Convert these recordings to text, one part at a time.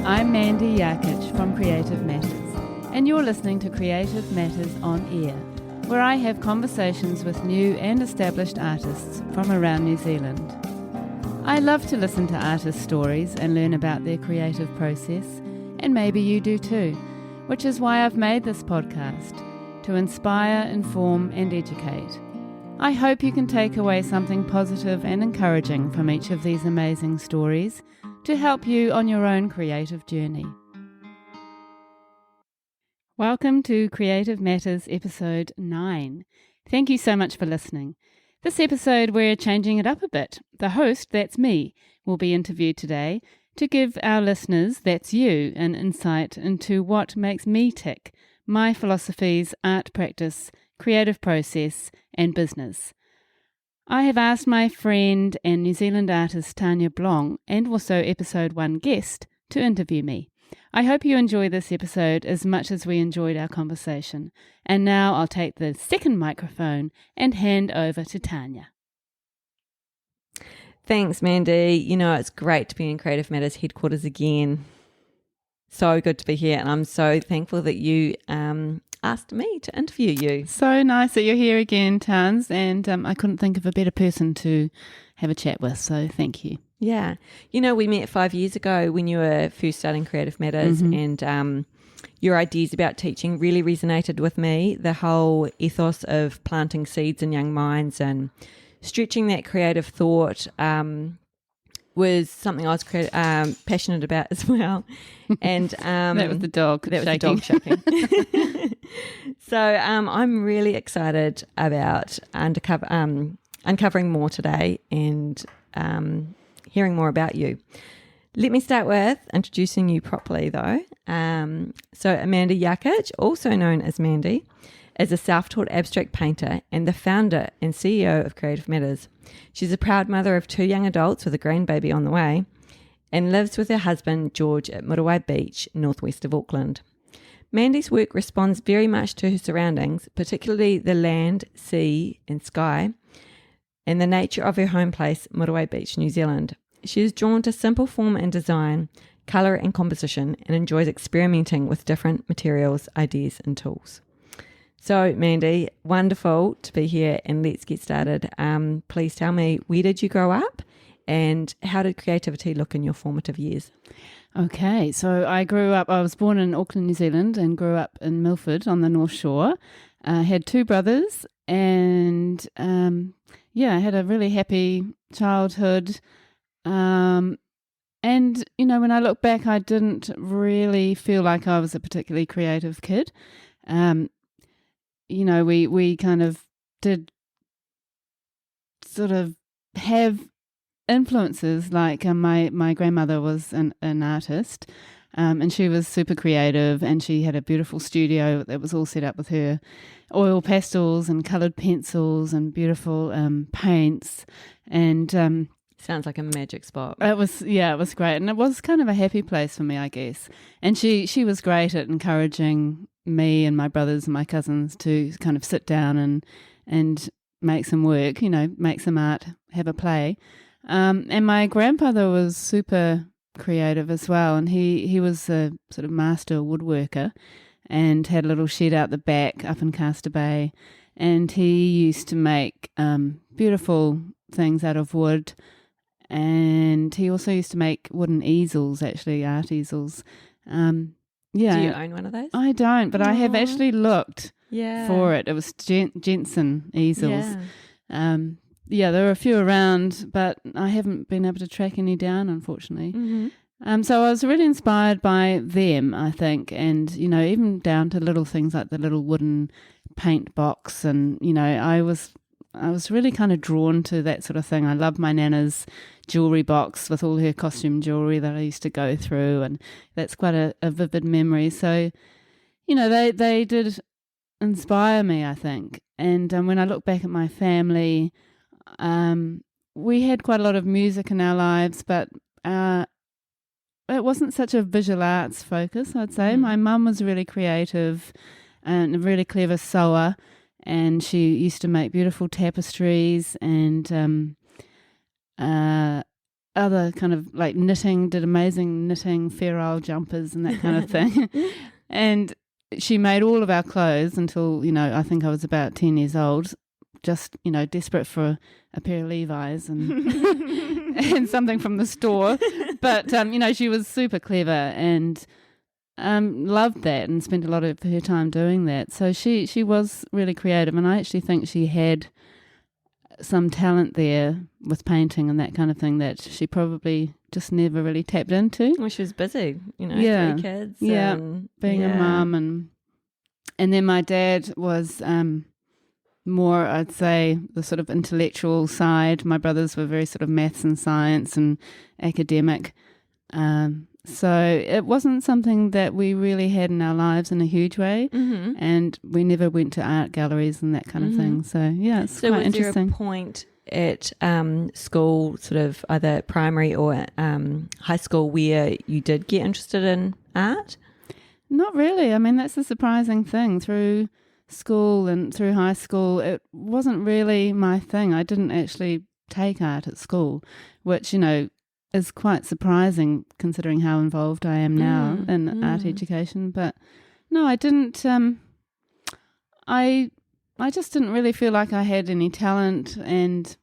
I'm Mandy Jakich from Creative Matters, and you're listening to Creative Matters on Air, where I have conversations with new and established artists from around New Zealand. I love to listen to artists' stories and learn about their creative process, and maybe you do too, which is why I've made this podcast, to inspire, inform and educate. I hope you can take away something positive and encouraging from each of these amazing stories to help you on your own creative journey. Welcome to Creative Matters episode 9. Thank you so much for listening. This episode we're changing it up a bit. The host, that's me, will be interviewed today to give our listeners, that's you, an insight into what makes me tick, my philosophies, art practice, creative process and business. I have asked my friend and New Zealand artist Tanya Blong and also episode 1 guest to interview me. I hope you enjoy this episode as much as we enjoyed our conversation. And now I'll take the second microphone and hand over to Tanya. Thanks, Mandy. You know, it's great to be in Creative Matters headquarters again. So good to be here, and I'm so thankful that you asked me to interview you. So nice that you're here again, Tans, and I couldn't think of a better person to have a chat with, so thank you. Yeah. You know, we met 5 years ago when you were first starting Creative Matters, and your ideas about teaching really resonated with me. The whole ethos of planting seeds in young minds and stretching that creative thought was something I was passionate about as well. And that was the dog shaking. So I'm really excited about uncovering more today and hearing more about you. Let me start with introducing you properly though. So Amanda Jakich, also known as Mandy, is a self-taught abstract painter and the founder and CEO of Creative Matters. She's a proud mother of 2 young adults with a grandbaby on the way and lives with her husband George at Muriwai Beach, northwest of Auckland. Mandy's work responds very much to her surroundings, particularly the land, sea and sky, and the nature of her home place, Muriwai Beach, New Zealand. She is drawn to simple form and design, colour and composition, and enjoys experimenting with different materials, ideas and tools. So, Mandy, wonderful to be here, and let's get started. Please tell me, where did you grow up and how did creativity look in your formative years? Okay, so I was born in Auckland, New Zealand, and grew up in Milford on the North Shore. I had 2 brothers and, I had a really happy childhood. And, you know, when I look back, I didn't really feel like I was a particularly creative kid. You know, we kind of did sort of have influences, like my grandmother was an artist, and she was super creative, and she had a beautiful studio that was all set up with her oil pastels and coloured pencils and beautiful paints, and sounds like a magic spot. It was great, and it was kind of a happy place for me, I guess. And she was great at encouraging me and my brothers and my cousins to kind of sit down and make some work, you know, make some art, have a play. And my grandfather was super creative as well, and he was a sort of master woodworker and had a little shed out the back up in Castor Bay, and he used to make beautiful things out of wood, and he also used to make wooden easels, actually, art easels. Yeah. Do you own one of those? I don't, but I have actually looked for it. It was Jensen easels. Yeah. There were a few around, but I haven't been able to track any down, unfortunately. So I was really inspired by them, I think, and, you know, even down to little things like the little wooden paint box, and, you know, I was really kind of drawn to that sort of thing. I love my nana's jewellery box with all her costume jewellery that I used to go through, and that's quite a vivid memory. So, you know, they did inspire me, I think. And when I look back at my family, we had quite a lot of music in our lives, but it wasn't such a visual arts focus, I'd say. My mum was really creative and a really clever sewer, and she used to make beautiful tapestries and other kind of like knitting, did amazing knitting, Fair Isle jumpers and that kind of thing. And she made all of our clothes until, I think I was about 10 years old, just, desperate for a pair of Levi's and and something from the store. But, she was super clever and loved that and spent a lot of her time doing that. So she was really creative, and I actually think she had some talent there with painting and that kind of thing that she probably just never really tapped into. Well, she was busy, 3 kids. Yeah, being a mum. And then my dad was more, I'd say, the sort of intellectual side. My brothers were very sort of maths and science and academic. So it wasn't something that we really had in our lives in a huge way, and we never went to art galleries and that kind of thing. So yeah, it's quite interesting. So was there a point at school, sort of either primary or high school, where you did get interested in art? Not really. I mean, that's the surprising thing. Through school and through high school, it wasn't really my thing. I didn't actually take art at school, which, is quite surprising considering how involved I am now in art education. But no, I didn't. I just didn't really feel like I had any talent, and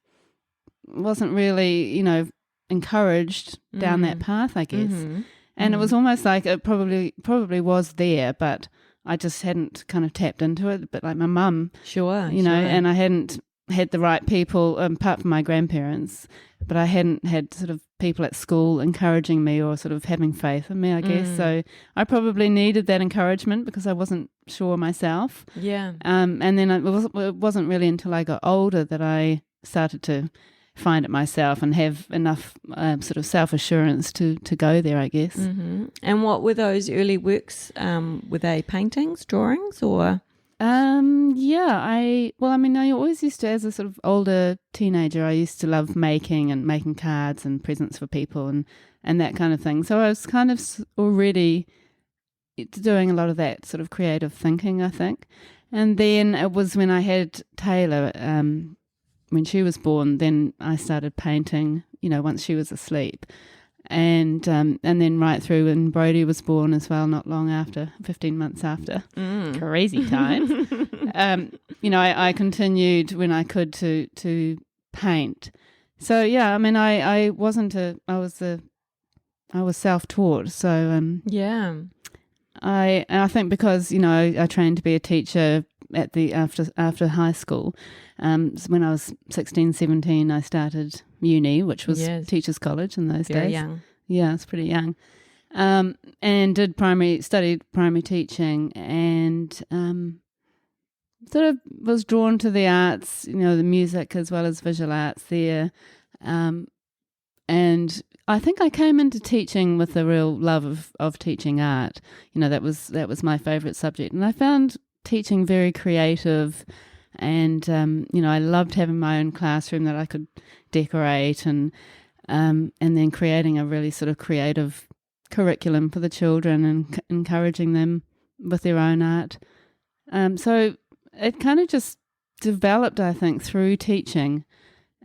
wasn't really, encouraged down that path, I guess. And it was almost like it probably was there, but I just hadn't kind of tapped into it. But like my mum, sure. And I hadn't had the right people, apart from my grandparents, but I hadn't had sort of people at school encouraging me or sort of having faith in me, I guess. So I probably needed that encouragement because I wasn't sure myself. Yeah. And then it wasn't really until I got older that I started to find it myself and have enough sort of self-assurance to go there, I guess. And what were those early works? Were they paintings, drawings, or? I always used to, as a sort of older teenager, I used to love making cards and presents for people and that kind of thing. So I was kind of already doing a lot of that sort of creative thinking, I think. And then it was when I had Taylor, when she was born, then I started painting, once she was asleep. And then right through when Brody was born as well, not long after, 15 months after. Crazy time. I continued when I could to paint. So yeah, I mean, I was self-taught. So I think because I trained to be a teacher at the after high school. So when I was 16, 17, I started uni, which was teachers' college in those days. Very young. Yeah, it's pretty young. And studied primary teaching, and sort of was drawn to the arts, the music as well as visual arts there. And I think I came into teaching with a real love of teaching art. That was my favourite subject, and I found teaching very creative. And I loved having my own classroom that I could decorate, and then creating a really sort of creative curriculum for the children and encouraging them with their own art. So it kind of just developed, I think, through teaching,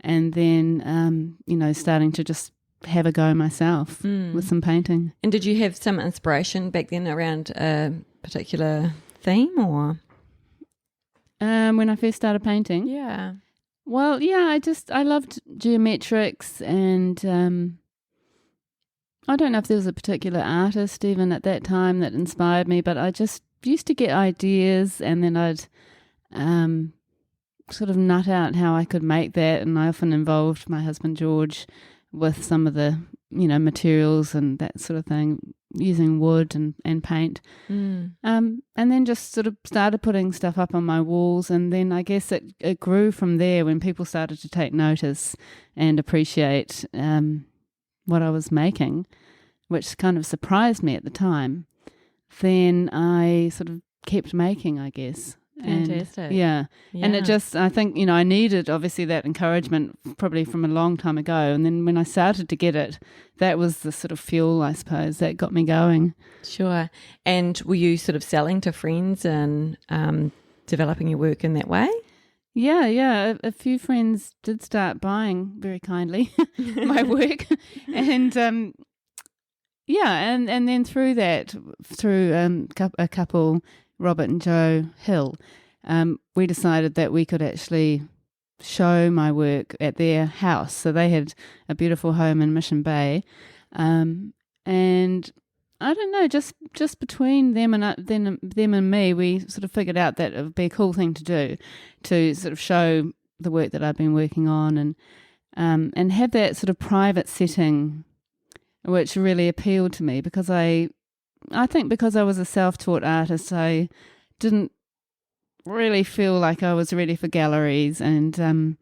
and then starting to just have a go myself with some painting. And did you have some inspiration back then around a particular theme, or? When I first started painting? Yeah. Well, yeah, I loved geometrics, and I don't know if there was a particular artist even at that time that inspired me, but I just used to get ideas, and then I'd sort of nut out how I could make that, and I often involved my husband George with some of the materials and that sort of thing, using wood and paint. And then just sort of started putting stuff up on my walls, and then I guess it grew from there when people started to take notice and appreciate what I was making, which kind of surprised me at the time. Then I sort of kept making, I guess. Fantastic. And it just, I think, I needed obviously that encouragement probably from a long time ago. And then when I started to get it, that was the sort of fuel, I suppose, that got me going. Sure. And were you sort of selling to friends and developing your work in that way? Yeah. A few friends did start buying very kindly my work, and and then through a couple, Robert and Joe Hill, we decided that we could actually show my work at their house. So they had a beautiful home in Mission Bay, and I don't know, just between them and me, we sort of figured out that it would be a cool thing to do, to sort of show the work that I've been working on, and have that sort of private setting, which really appealed to me, because I think because I was a self-taught artist, I didn't really feel like I was ready for galleries, and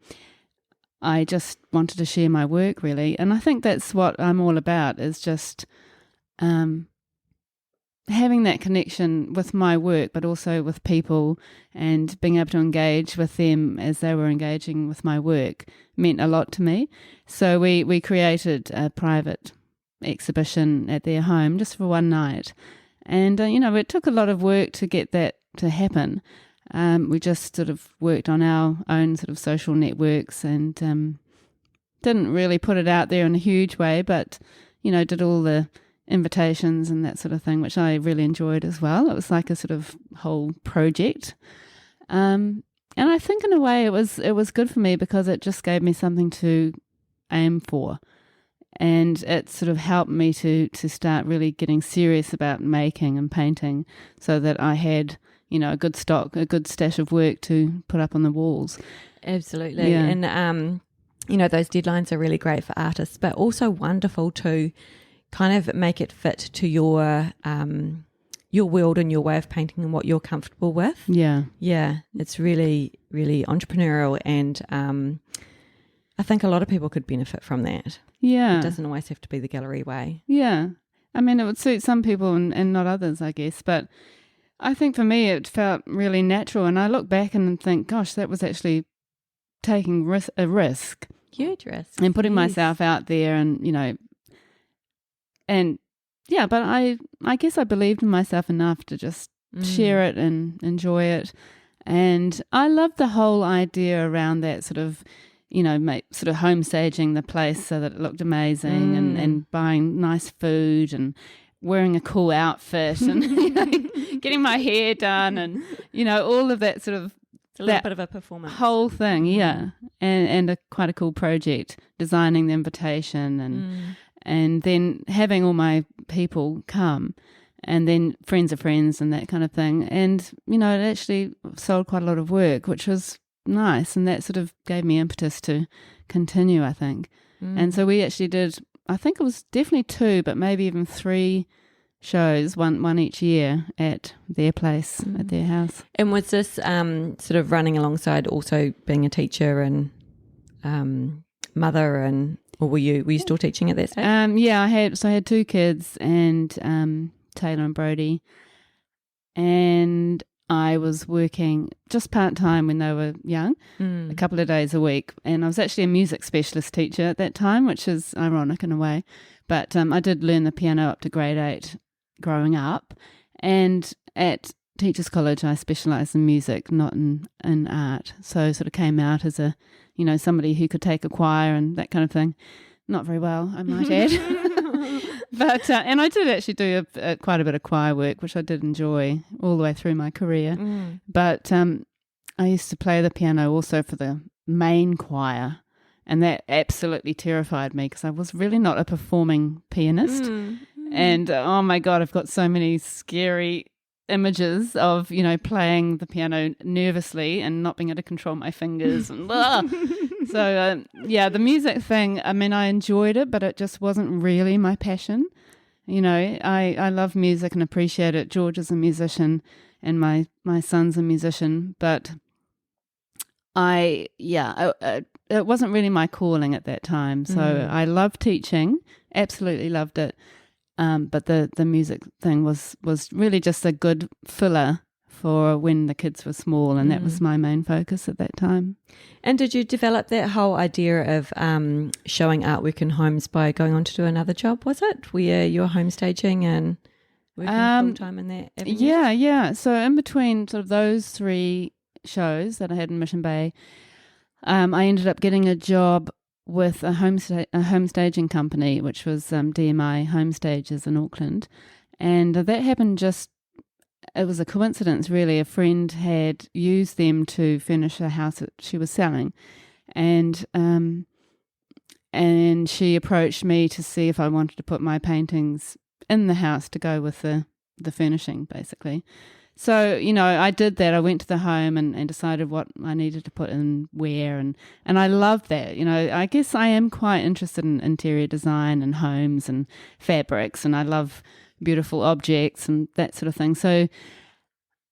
I just wanted to share my work, really. And I think that's what I'm all about, is just having that connection with my work, but also with people, and being able to engage with them as they were engaging with my work meant a lot to me. So we created a private exhibition at their home just for one night, and it took a lot of work to get that to happen. We just sort of worked on our own sort of social networks, and didn't really put it out there in a huge way, but did all the invitations and that sort of thing, which I really enjoyed as well. It was like a sort of whole project, and I think in a way it was good for me, because it just gave me something to aim for, and it sort of helped me to start really getting serious about making and painting, so that I had a good stash of work to put up on the walls. Absolutely. Yeah. And those deadlines are really great for artists, but also wonderful to kind of make it fit to your world and your way of painting and what you're comfortable with. Yeah. It's really, really entrepreneurial, and I think a lot of people could benefit from that. Yeah. It doesn't always have to be the gallery way. Yeah. I mean, it would suit some people and not others, I guess, but I think for me it felt really natural, and I look back and think, gosh, that was actually taking a risk. Huge risk. And putting myself out there, and but I guess I believed in myself enough to just share it and enjoy it. And I loved the whole idea around that sort of, sort of home staging the place so that it looked amazing, and buying nice food and wearing a cool outfit and getting my hair done, and all of that sort of, it's a little bit of a performance whole thing, and quite a cool project, designing the invitation, and then having all my people come, and then friends of friends and that kind of thing, and it actually sold quite a lot of work, which was nice, and that sort of gave me impetus to continue, I think. And so we actually did, I think it was definitely 2, but maybe even 3 shows, one each year at their place, at their house. And was this sort of running alongside also being a teacher and mother, and or were you still teaching at that stage? I had 2 kids, and Taylor and Brody, and I was working just part-time when they were young, a couple of days a week, and I was actually a music specialist teacher at that time, which is ironic in a way, but I did learn the piano up to grade 8 growing up, and at Teachers College I specialised in music, not in art, so sort of came out as a, somebody who could take a choir and that kind of thing. Not very well, I might add. But and I did actually do quite a bit of choir work, which I did enjoy all the way through my career. But I used to play the piano also for the main choir, and that absolutely terrified me, because I was really not a performing pianist. And oh my God, I've got so many scary images of, playing the piano nervously and not being able to control my fingers. And so, the music thing, I mean, I enjoyed it, but it just wasn't really my passion. I love music and appreciate it. George is a musician and my son's a musician, but it wasn't really my calling at that time. So I loved teaching, absolutely loved it. But the music thing was really just a good filler for when the kids were small, and that was my main focus at that time. And did you develop that whole idea of showing artwork in homes by going on to do another job, was it? Where you're home staging and working full-time in that avenue? Yeah. So in between sort of those 3 shows that I had in Mission Bay, I ended up getting a job with a home staging company, which was DMI Home Stages in Auckland. And that happened it was a coincidence really. A friend had used them to furnish a house that she was selling. And she approached me to see if I wanted to put my paintings in the house to go with the furnishing, basically. So, I did that. I went to the home and decided what I needed to put in where, and I loved that. I guess I am quite interested in interior design and homes and fabrics, and I love beautiful objects and that sort of thing. So,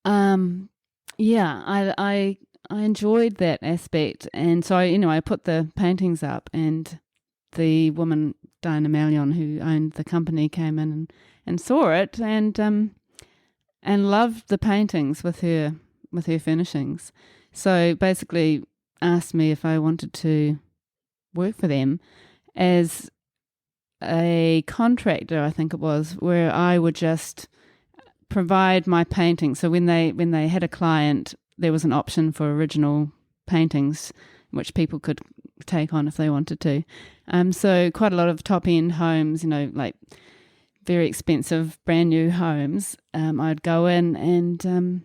I enjoyed that aspect. And so, I put the paintings up, and the woman, Diana Mallion, who owned the company, came in and saw it and loved the paintings with her furnishings. So basically asked me if I wanted to work for them as a contractor, I think it was, where I would just provide my paintings. So when they had a client, there was an option for original paintings which people could take on if they wanted to. So quite a lot of top-end homes, like very expensive brand new homes, I'd go in and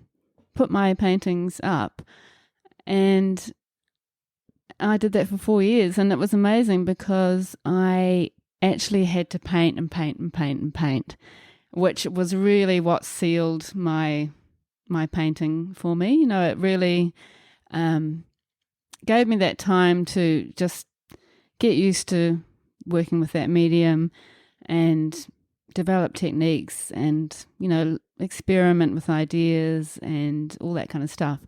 put my paintings up, and I did that for 4 years, and it was amazing because I actually had to paint and paint and paint and paint, which was really what sealed my painting for me. It really gave me that time to just get used to working with that medium and develop techniques and, experiment with ideas and all that kind of stuff.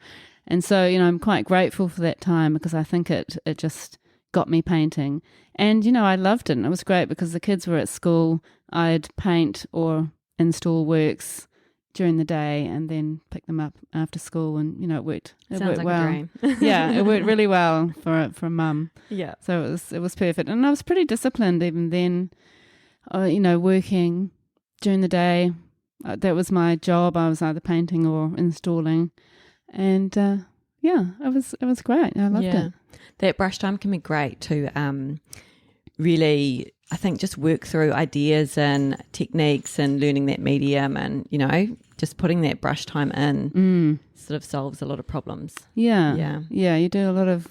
And so, I'm quite grateful for that time because I think it just got me painting. And, I loved it. And it was great because the kids were at school. I'd paint or install works during the day and then pick them up after school, and it worked. It worked like well. A dream. Yeah, it worked really well for a mum. Yeah. So it was perfect, and I was pretty disciplined even then. Working during the day, that was my job. I was either painting or installing, and it was great. I loved it. That brush time can be great to really, I think, just work through ideas and techniques and learning that medium, and just putting that brush time in sort of solves a lot of problems. Yeah. You do a lot of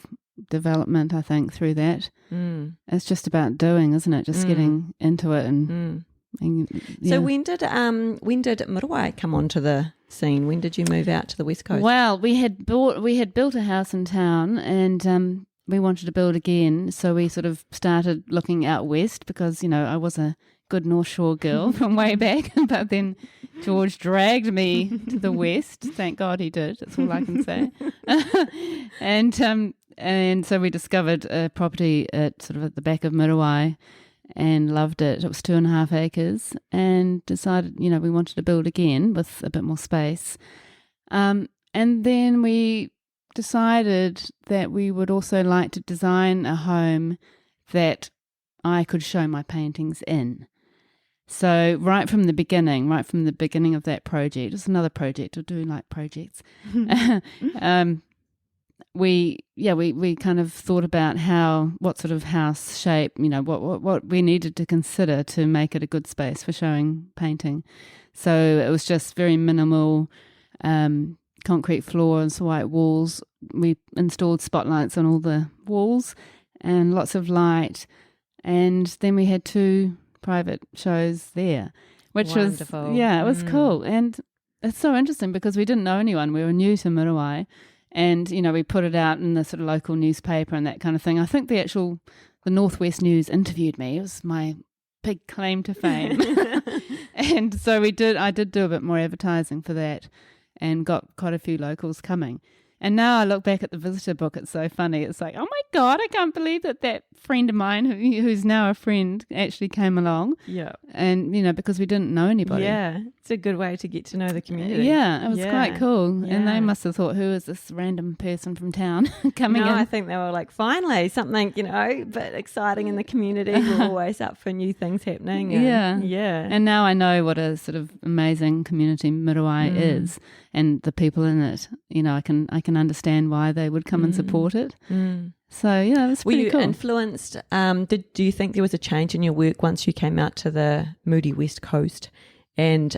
development, I think, through that. It's just about doing, isn't it? Just getting into it and So when did Muriwai come onto the scene? When did you move out to the West Coast? Well, we had built a house in town, and we wanted to build again, so we sort of started looking out west because I was a good North Shore girl from way back, but then George dragged me to the west. Thank God he did. That's all I can say. And so we discovered a property at the back of Muriwai and loved it. It was 2.5 acres, and decided we wanted to build again with a bit more space. And then we decided that we would also like to design a home that I could show my paintings in. So right from the beginning of that project, it's another project, I do like projects. We kind of thought about what sort of house shape, what we needed to consider to make it a good space for showing painting. So it was just very minimal, concrete floors, white walls. We installed spotlights on all the walls and lots of light. And then we had 2 private shows there, which Wonderful. it was cool. And it's so interesting because we didn't know anyone. We were new to Muriwai, and we put it out in the sort of local newspaper and that kind of thing. I think the Northwest News interviewed me. It was my big claim to fame. And so I did do a bit more advertising for that and got quite a few locals coming. And now I look back at the visitor book, it's so funny. It's like, oh my God, I can't believe that friend of mine who's now a friend actually came along. Yeah. And, because we didn't know anybody. Yeah. It's a good way to get to know the community. Yeah, it was quite cool. Yeah. And they must have thought, who is this random person from town coming in? I think they were like, finally, something, but exciting in the community. We're always up for new things happening. Yeah. Yeah. And now I know what a sort of amazing community Muriwai is. and the people in it. You know, I can understand why they would come and support it. So yeah, it was pretty cool. Were you influenced? Do you think there was a change in your work once you came out to the moody West Coast, and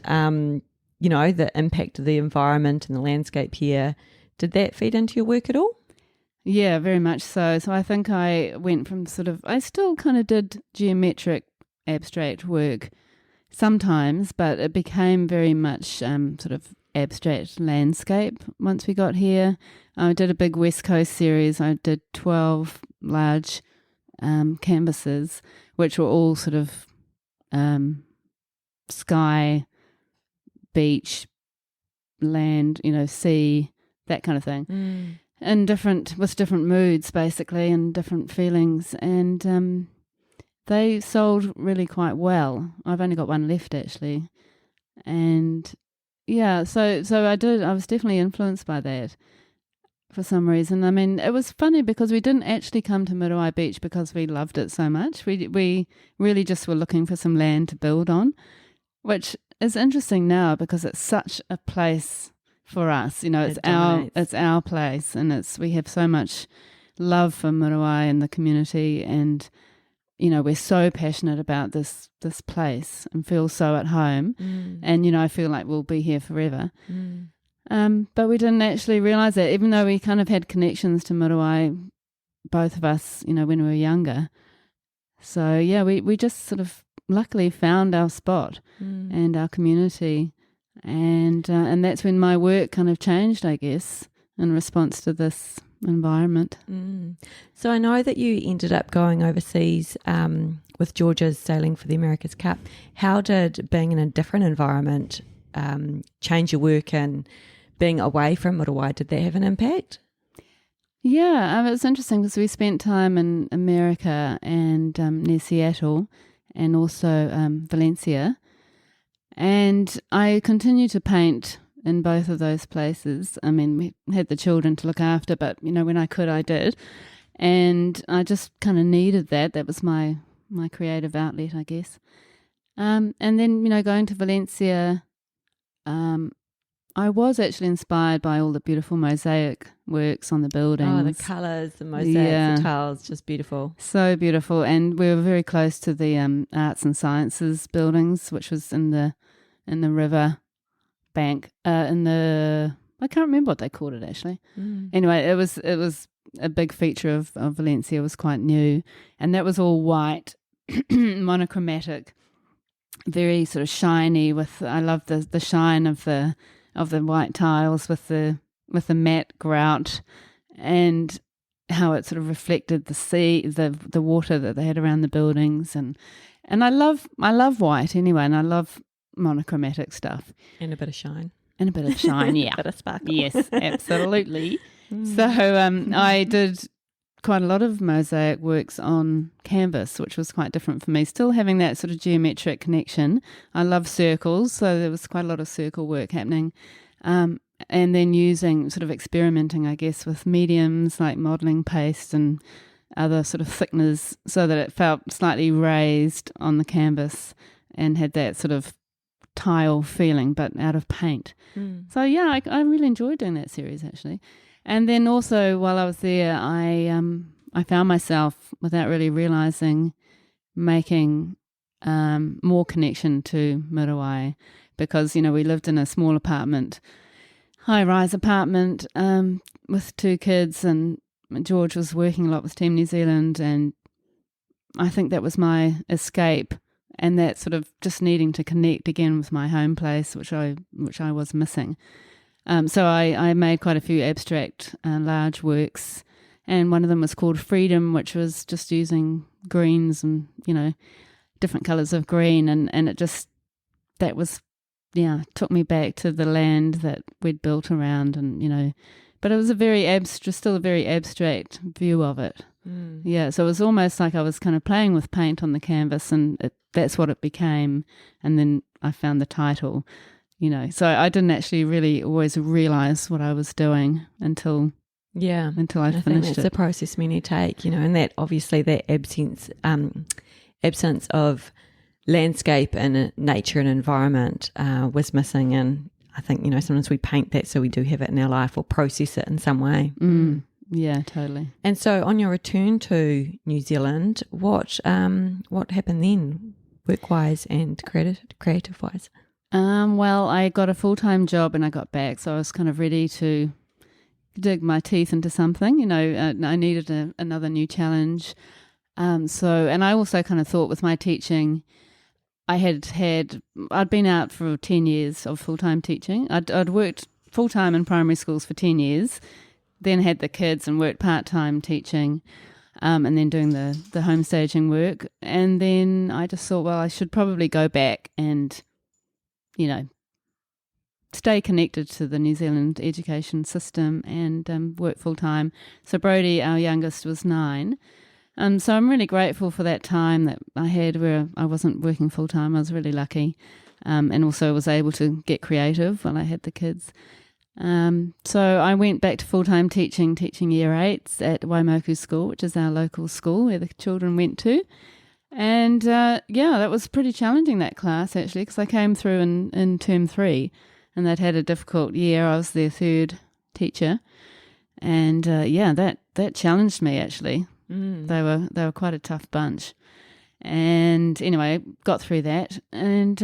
you know, the impact of the environment and the landscape here? Did that feed into your work at all? Yeah, very much so. So I think I went from I still kind of did geometric abstract work sometimes, but it became very much sort of abstract landscape once we got here. I did a big West Coast series. I did 12 large canvases, which were all sort of sky, beach, land, you know, sea, that kind of thing. And with different moods basically and different feelings, and they sold really quite well. I've only got one left actually, and yeah, so I was definitely influenced by that for some reason. I mean, it was funny because we didn't actually come to Muriwai Beach because we loved it so much. We really just were looking for some land to build on, which is interesting now because it's such a place for us, you know, it's our place, and we have so much love for Muriwai and the community, and you know, we're so passionate about this place and feel so at home, and you know, I feel like we'll be here forever. But we didn't actually realise that, even though we kind of had connections to Muriwai, both of us, you know, when we were younger. So yeah, we just sort of luckily found our spot and our community. And that's when my work kind of changed, I guess, in response to this environment. So I know that you ended up going overseas with Georgia's sailing for the America's Cup. How did being in a different environment change your work, and being away from Muriwai, did that have an impact? Yeah, it was interesting because we spent time in America and near Seattle and also Valencia. And I continued to paint in both of those places. I mean, we had the children to look after, but, you know, when I could, I did. And I just kind of needed that. That was my creative outlet, I guess. And then, you know, going to Valencia, I was actually inspired by all the beautiful mosaic works on the buildings. Oh, the colours, the mosaics, the tiles, just beautiful. So beautiful. And we were very close to the arts and sciences buildings, which was in the river bank, I can't remember what they called it actually. Anyway, it was a big feature of Valencia. It was quite new, and that was all white, monochromatic, very sort of shiny. I love the shine of the white tiles with the matte grout, and how it sort of reflected the sea, the water that they had around the buildings, and I love white anyway, and I love monochromatic stuff. And a bit of shine. Yeah. A bit of sparkle. Yes, absolutely. So I did quite a lot of mosaic works on canvas, which was quite different for me, still having that sort of geometric connection. I love circles, so there was quite a lot of circle work happening. And then experimenting, I guess, with mediums like modelling paste and other sort of thickeners so that it felt slightly raised on the canvas and had that sort of tile feeling, but out of paint. So yeah, I really enjoyed doing that series actually. And then also while I was there, I found myself, without really realising, making more connection to Muriwai, because, you know, we lived in a small apartment, high-rise apartment with 2 kids, and George was working a lot with Team New Zealand, and I think that was my escape, and that sort of just needing to connect again with my home place, which I was missing. So I made quite a few abstract large works, and one of them was called Freedom, which was just using greens and, you know, different colours of green, and it just, that was, yeah, took me back to the land that we'd built around, and, you know, but it was still a very abstract view of it. Yeah, so it was almost like I was kind of playing with paint on the canvas, and that's what it became. And then I found the title, you know. So I didn't actually really always realise what I was doing until I finished it. I think that's the process many take, you know, and that obviously that absence of landscape and nature and environment was missing. And I think, sometimes we paint that so we do have it in our life or process it in some way. Yeah, totally. And so on your return to New Zealand, what happened then, work-wise and creative-wise? Well, I got a full-time job and I got back, so I was kind of ready to dig my teeth into something. I needed another new challenge. And I also kind of thought with my teaching, I'd been out for 10 years of full-time teaching. I'd worked full-time in primary schools for 10 years, then had the kids and worked part-time teaching, and then doing the home staging work. And then I just thought, well, I should probably go back and, stay connected to the New Zealand education system and work full-time. So Brodie, our youngest, was 9. So I'm really grateful for that time that I had where I wasn't working full-time. I was really lucky, and also was able to get creative while I had the kids. So I went back to full-time teaching year 8s at Waimoku School, which is our local school where the children went to. And that was pretty challenging, that class, actually, because I came through in term 3 and they'd had a difficult year. I was their 3rd teacher. And that challenged me, actually. They were quite a tough bunch. And anyway, got through that and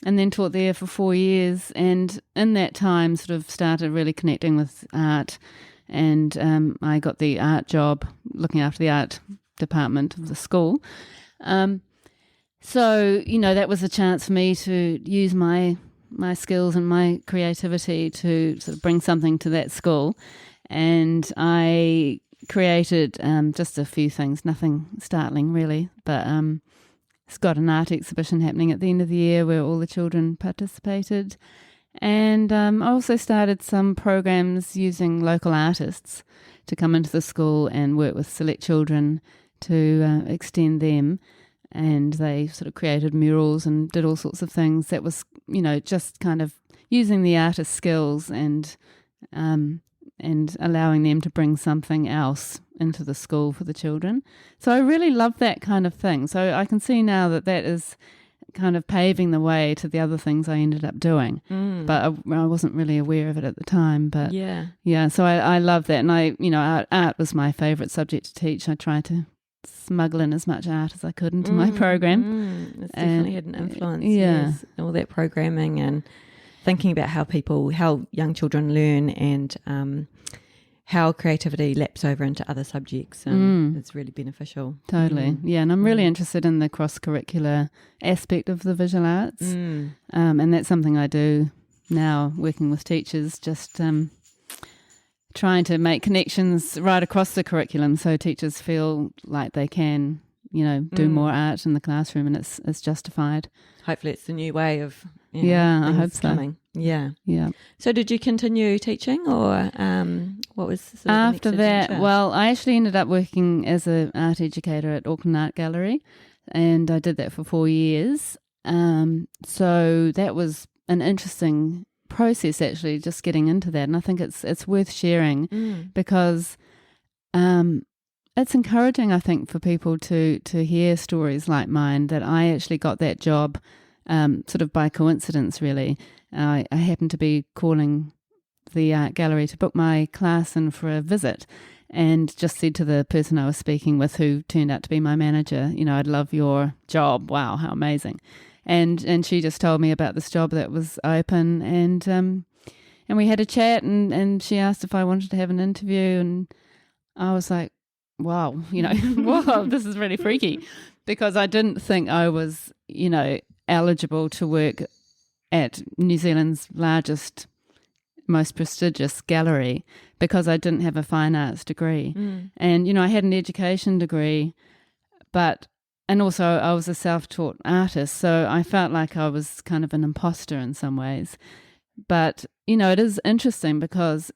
then taught there for 4 years, and in that time sort of started really connecting with art, and I got the art job looking after the art department of the school. So that was a chance for me to use my skills and my creativity to sort of bring something to that school, and I created just a few things, nothing startling really, but it's got an art exhibition happening at the end of the year where all the children participated. And I also started some programs using local artists to come into the school and work with select children to extend them. And they sort of created murals and did all sorts of things. That was, just kind of using the artist's skills and allowing them to bring something else into the school for the children. So I really love that kind of thing. So I can see now that is kind of paving the way to the other things I ended up doing. But I wasn't really aware of it at the time. But yeah, so I love that. And art was my favourite subject to teach. I tried to smuggle in as much art as I could into my program. It's definitely had an influence. Yes, all that programming and thinking about how young children learn and how creativity laps over into other subjects. It's really beneficial. Totally. Yeah, and I'm really interested in the cross-curricular aspect of the visual arts. And that's something I do now, working with teachers, just trying to make connections right across the curriculum so teachers feel like they can, do more art in the classroom, and it's justified. Hopefully it's the new way of I hope so. Coming. Yeah. So did you continue teaching, or what was sort of after the next that? adventure? Well, I actually ended up working as an art educator at Auckland Art Gallery, and I did that for 4 years. So that was an interesting process, actually, just getting into that, and I think it's worth sharing because it's encouraging, I think, for people to hear stories like mine, that I actually got that job sort of by coincidence, really. I happened to be calling the art gallery to book my class in for a visit, and just said to the person I was speaking with, who turned out to be my manager, I'd love your job. Wow, how amazing. And she just told me about this job that was open, and we had a chat, and she asked if I wanted to have an interview, and I was like, wow, whoa, this is really freaky, because I didn't think I was, eligible to work at New Zealand's largest, most prestigious gallery, because I didn't have a fine arts degree. And, I had an education degree, and also I was a self-taught artist, so I felt like I was kind of an imposter in some ways. But, it is interesting, because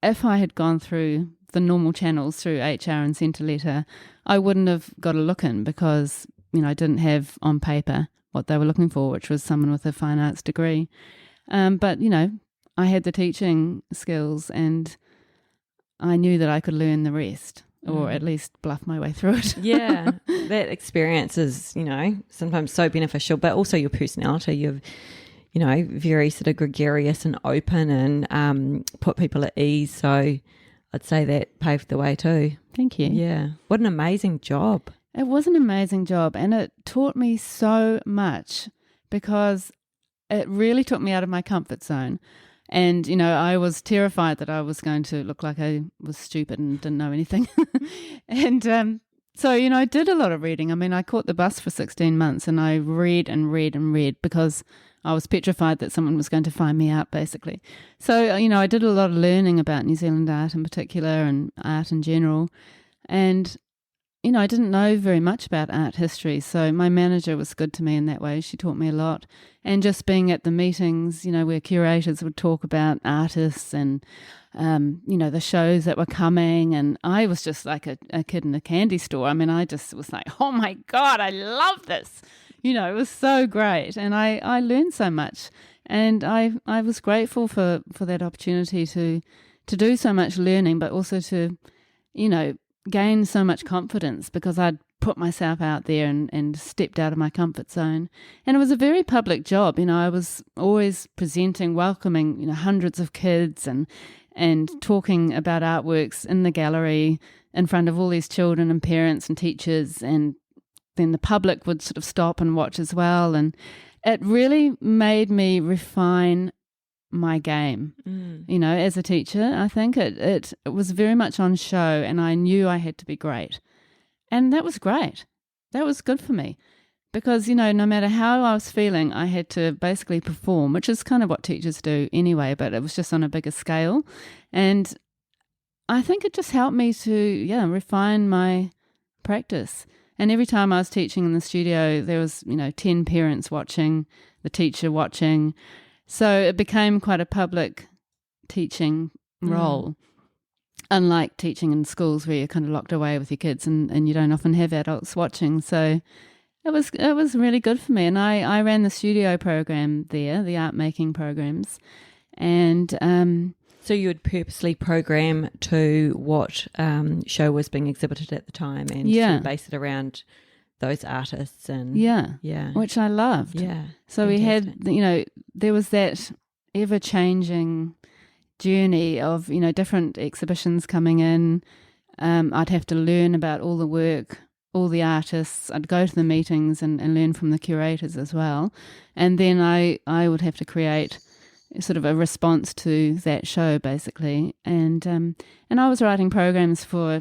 if I had gone through the normal channels through HR and sent a letter, I wouldn't have got a look in, because, I didn't have on paper what they were looking for, which was someone with a fine arts degree. But, I had the teaching skills, and I knew that I could learn the rest, or at least bluff my way through it. Yeah, that experience is, sometimes so beneficial, but also your personality. very sort of gregarious and open and put people at ease. So I'd say that paved the way too. Thank you. Yeah. What an amazing job. It was an amazing job, and it taught me so much because it really took me out of my comfort zone. And, I was terrified that I was going to look like I was stupid and didn't know anything. And so, I did a lot of reading. I mean, I caught the bus for 16 months and I read and read and read because I was petrified that someone was going to find me out, basically. So, I did a lot of learning about New Zealand art in particular and art in general. And I didn't know very much about art history, so my manager was good to me in that way. She taught me a lot. And just being at the meetings, where curators would talk about artists and, the shows that were coming. And I was just like a kid in a candy store. I mean, I just was like, oh my God, I love this. It was so great. And I learned so much. And I was grateful for that opportunity to do so much learning, but also to, gain so much confidence because I'd put myself out there and stepped out of my comfort zone. And it was a very public job. I was always presenting, welcoming, hundreds of kids and talking about artworks in the gallery in front of all these children and parents and teachers. And then the public would sort of stop and watch as well. And it really made me refine my game, as a teacher. I think it was very much on show, and I knew I had to be great. And that was great. That was good for me because, no matter how I was feeling, I had to basically perform, which is kind of what teachers do anyway, but it was just on a bigger scale. And I think it just helped me to, refine my practice. And every time I was teaching in the studio, there was, 10 parents watching, the teacher watching. So it became quite a public teaching role, unlike teaching in schools where you're kind of locked away with your kids and you don't often have adults watching. So it was really good for me. And I ran the studio program there, the art making programs. And so you would purposely program to what show was being exhibited at the time and sort of base it around those artists and which I loved. Yeah. So fantastic. We had, there was that ever-changing journey of, different exhibitions coming in. I'd have to learn about all the work, all the artists. I'd go to the meetings and learn from the curators as well. And then I would have to create sort of a response to that show, basically. And I was writing programs for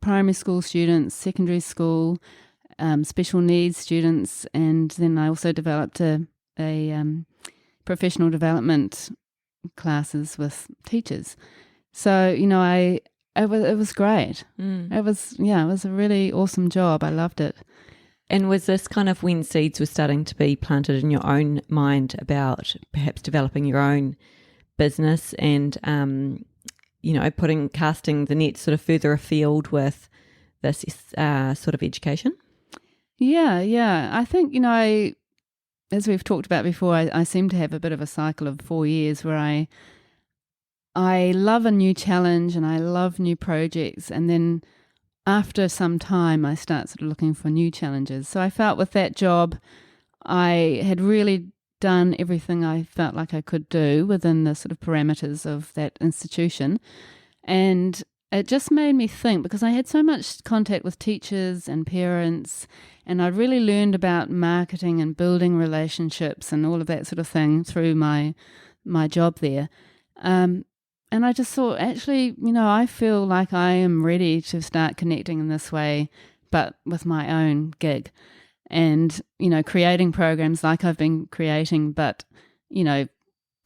primary school students, secondary school, special needs students, and then I also developed a professional development classes with teachers. So it was great. It was a really awesome job. I loved it. And was this kind of when seeds were starting to be planted in your own mind about perhaps developing your own business and casting the net sort of further afield with this sort of education? Yeah. I think, as we've talked about before, I seem to have a bit of a cycle of 4 years where I love a new challenge and I love new projects, and then after some time I start sort of looking for new challenges. So I felt with that job I had really done everything I felt like I could do within the sort of parameters of that institution. And it just made me think, because I had so much contact with teachers and parents, and I'd really learned about marketing and building relationships and all of that sort of thing through my job there. And I just thought, actually, I feel like I am ready to start connecting in this way, but with my own gig. And, creating programs like I've been creating, but,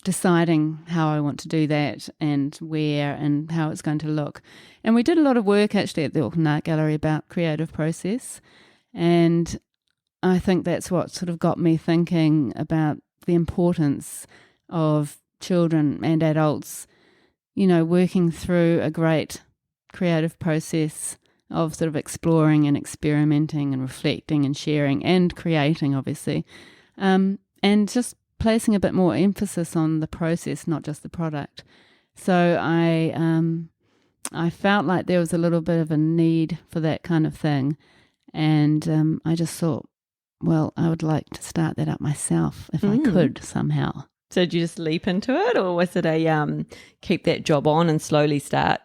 deciding how I want to do that and where and how it's going to look. And we did a lot of work actually at the Auckland Art Gallery about creative process. And I think that's what sort of got me thinking about the importance of children and adults, working through a great creative process of sort of exploring and experimenting and reflecting and sharing and creating, obviously, and just placing a bit more emphasis on the process, not just the product. So I felt like there was a little bit of a need for that kind of thing, and I just thought, well, I would like to start that up myself if I could somehow. So did you just leap into it, or was it a keep that job on and slowly start,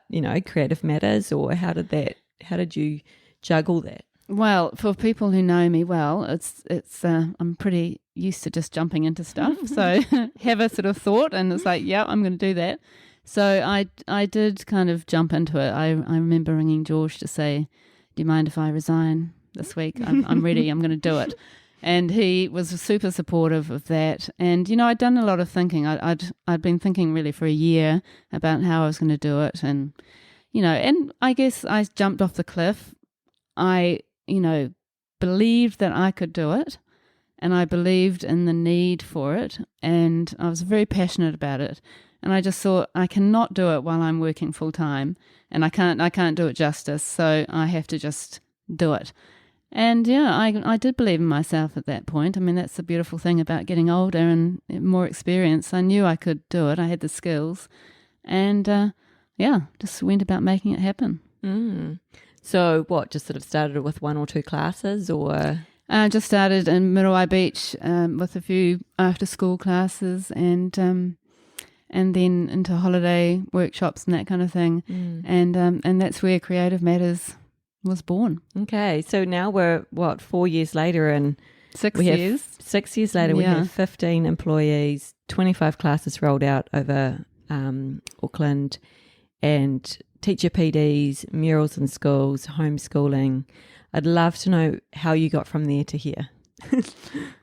Creative Matters, or how did you juggle that? Well, for people who know me well, it's I'm pretty used to just jumping into stuff. So have a sort of thought, and it's like, yeah, I'm going to do that. So I did kind of jump into it. I remember ringing George to say, do you mind if I resign this week? I'm ready. I'm going to do it. And he was super supportive of that. And, I'd done a lot of thinking. I'd been thinking really for a year about how I was going to do it. And, and I guess I jumped off the cliff. I, believed that I could do it. And I believed in the need for it. And I was very passionate about it. And I just thought, I cannot do it while I'm working full time. And I can't do it justice. So I have to just do it. And yeah, I did believe in myself at that point. I mean, that's the beautiful thing about getting older and more experience. I knew I could do it. I had the skills. And just went about making it happen. So what, just sort of started with 1 or 2 classes, or? I just started in Muriwai Beach with a few after-school classes and then into holiday workshops and that kind of thing. And that's where Creative Matters was born. Okay, so now we're 4 years later, and 6 years. 6 years later, we have 15 employees, 25 classes rolled out over Auckland, and teacher PDs, murals in schools, homeschooling. I'd love to know how you got from there to here.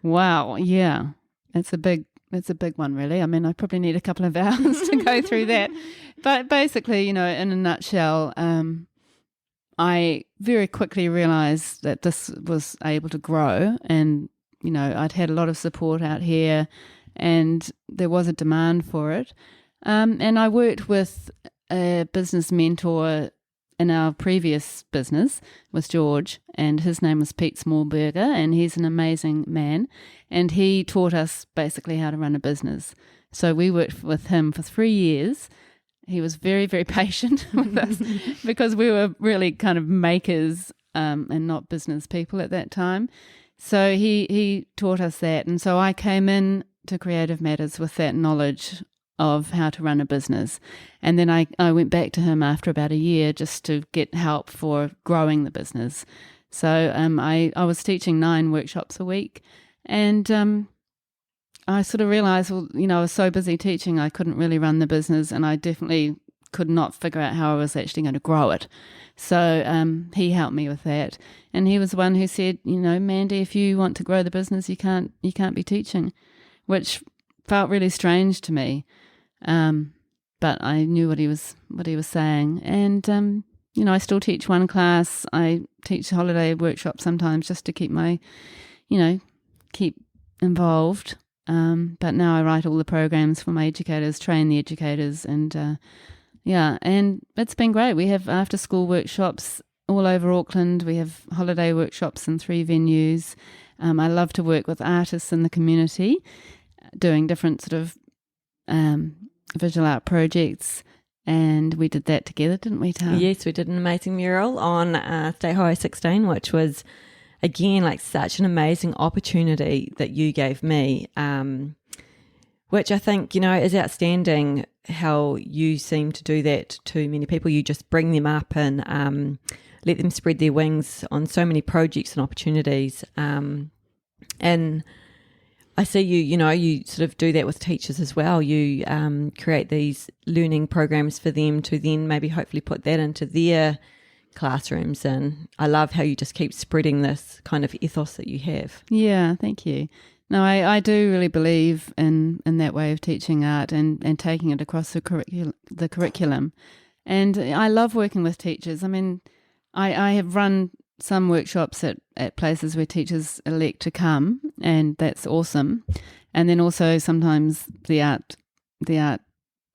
Wow, yeah, it's a big one, really. I mean, I probably need a couple of hours to go through that, but basically, in a nutshell, I very quickly realised that this was able to grow, and I'd had a lot of support out here, and there was a demand for it. And I worked with a business mentor in our previous business with George, and his name was Pete Smallberger, and he's an amazing man, and he taught us basically how to run a business. So we worked with him for 3 years. He was very, very patient with us because we were really kind of makers and not business people at that time. So he taught us that, and so I came in to Creative Matters with that knowledge of how to run a business. And then I went back to him after about a year just to get help for growing the business. So I was teaching 9 workshops a week, and I sort of realised, I was so busy teaching I couldn't really run the business, and I definitely could not figure out how I was actually going to grow it. So he helped me with that, and he was the one who said, Mandy, if you want to grow the business, you can't be teaching, which felt really strange to me. But I knew what he was saying, and I still teach 1 class. I teach holiday workshops sometimes just to keep keep involved. But now I write all the programs for my educators, train the educators, and and it's been great. We have after school workshops all over Auckland. We have holiday workshops in 3 venues. I love to work with artists in the community, doing different sort of visual art projects, and we did that together, didn't we, Tara? Yes, we did an amazing mural on State Highway 16, which was, again, like such an amazing opportunity that you gave me, which I think, is outstanding how you seem to do that to many people. You just bring them up and let them spread their wings on so many projects and opportunities. And I see you sort of do that with teachers as well. You create these learning programs for them to then maybe hopefully put that into their classrooms. And I love how you just keep spreading this kind of ethos that you have. Yeah, thank you. No, I do really believe in that way of teaching art and taking it across the curriculum. And I love working with teachers. I mean, I have run some workshops at places where teachers elect to come, and that's awesome. And then also sometimes the art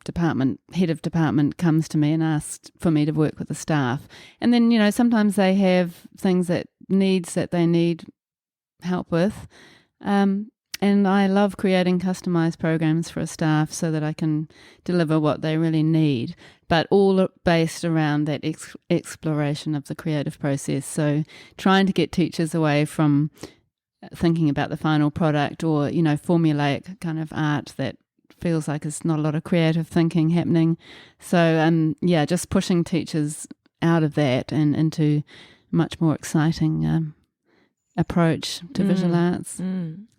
department, head of department, comes to me and asks for me to work with the staff. And then, sometimes they have things that they need help with. And I love creating customized programs for a staff so that I can deliver what they really need, but all based around that exploration of the creative process. So trying to get teachers away from thinking about the final product, or formulaic kind of art that feels like there's not a lot of creative thinking happening. So just pushing teachers out of that and into much more exciting approach to visual arts.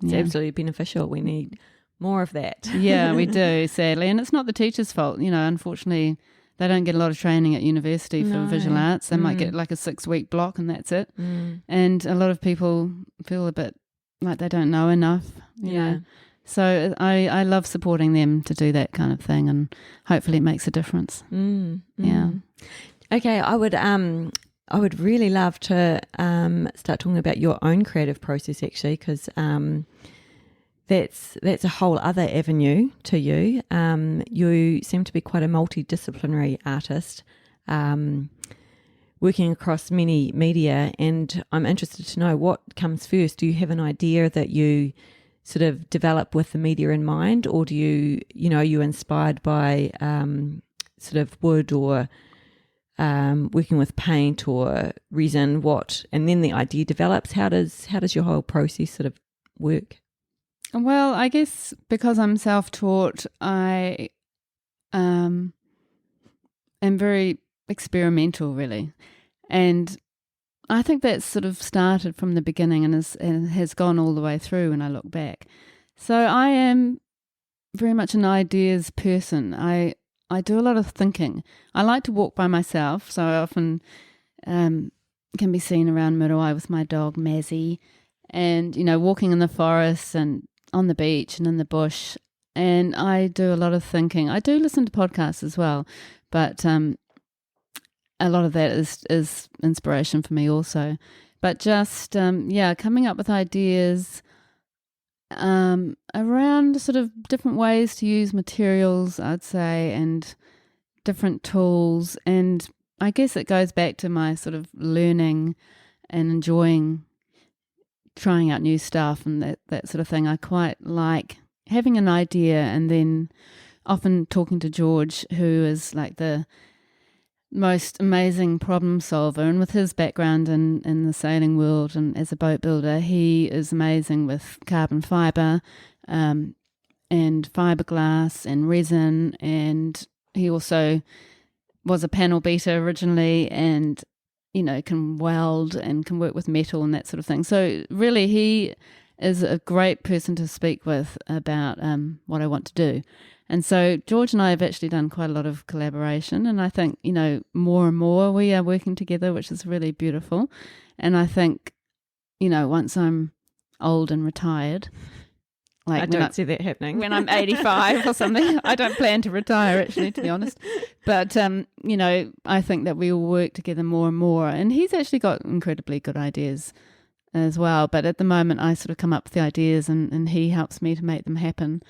It's absolutely beneficial. We need more of that. Yeah, we do, sadly. And it's not the teacher's fault. Unfortunately, they don't get a lot of training at university for visual arts. They might get like a 6-week block and that's it. And a lot of people feel a bit like they don't know enough, you know. So I love supporting them to do that kind of thing, and hopefully it makes a difference. Yeah. Okay, I would really love to start talking about your own creative process, actually, because that's a whole other avenue to you. You seem to be quite a multidisciplinary artist, working across many media, and I'm interested to know what comes first. Do you have an idea that you sort of develop with the media in mind, or do are you inspired by sort of wood or working with paint or resin, and then the idea develops? How does your whole process sort of work? Well, I guess because I'm self-taught, I am very experimental, really, and I think that sort of started from the beginning and has gone all the way through when I look back. So I am very much an ideas person. I do a lot of thinking. I like to walk by myself, so I often can be seen around Muriwai with my dog Mazzy, and walking in the forest and on the beach and in the bush. And I do a lot of thinking. I do listen to podcasts as well, but a lot of that is inspiration for me also. But just coming up with ideas around sort of different ways to use materials, I'd say, and different tools. And I guess it goes back to my sort of learning and enjoying trying out new stuff and that sort of thing. I quite like having an idea and then often talking to George, who is like the most amazing problem solver, and with his background in the sailing world and as a boat builder, he is amazing with carbon fibre and fiberglass and resin, and he also was a panel beater originally, and can weld and can work with metal and that sort of thing. So really he is a great person to speak with about what I want to do. And so George and I have actually done quite a lot of collaboration, and I think, more and more we are working together, which is really beautiful. And I think, once I'm old and retired, I don't see that happening. When I'm 85 or something, I don't plan to retire, actually, to be honest. But, I think that we will work together more and more. And he's actually got incredibly good ideas as well. But at the moment, I sort of come up with the ideas and he helps me to make them happen.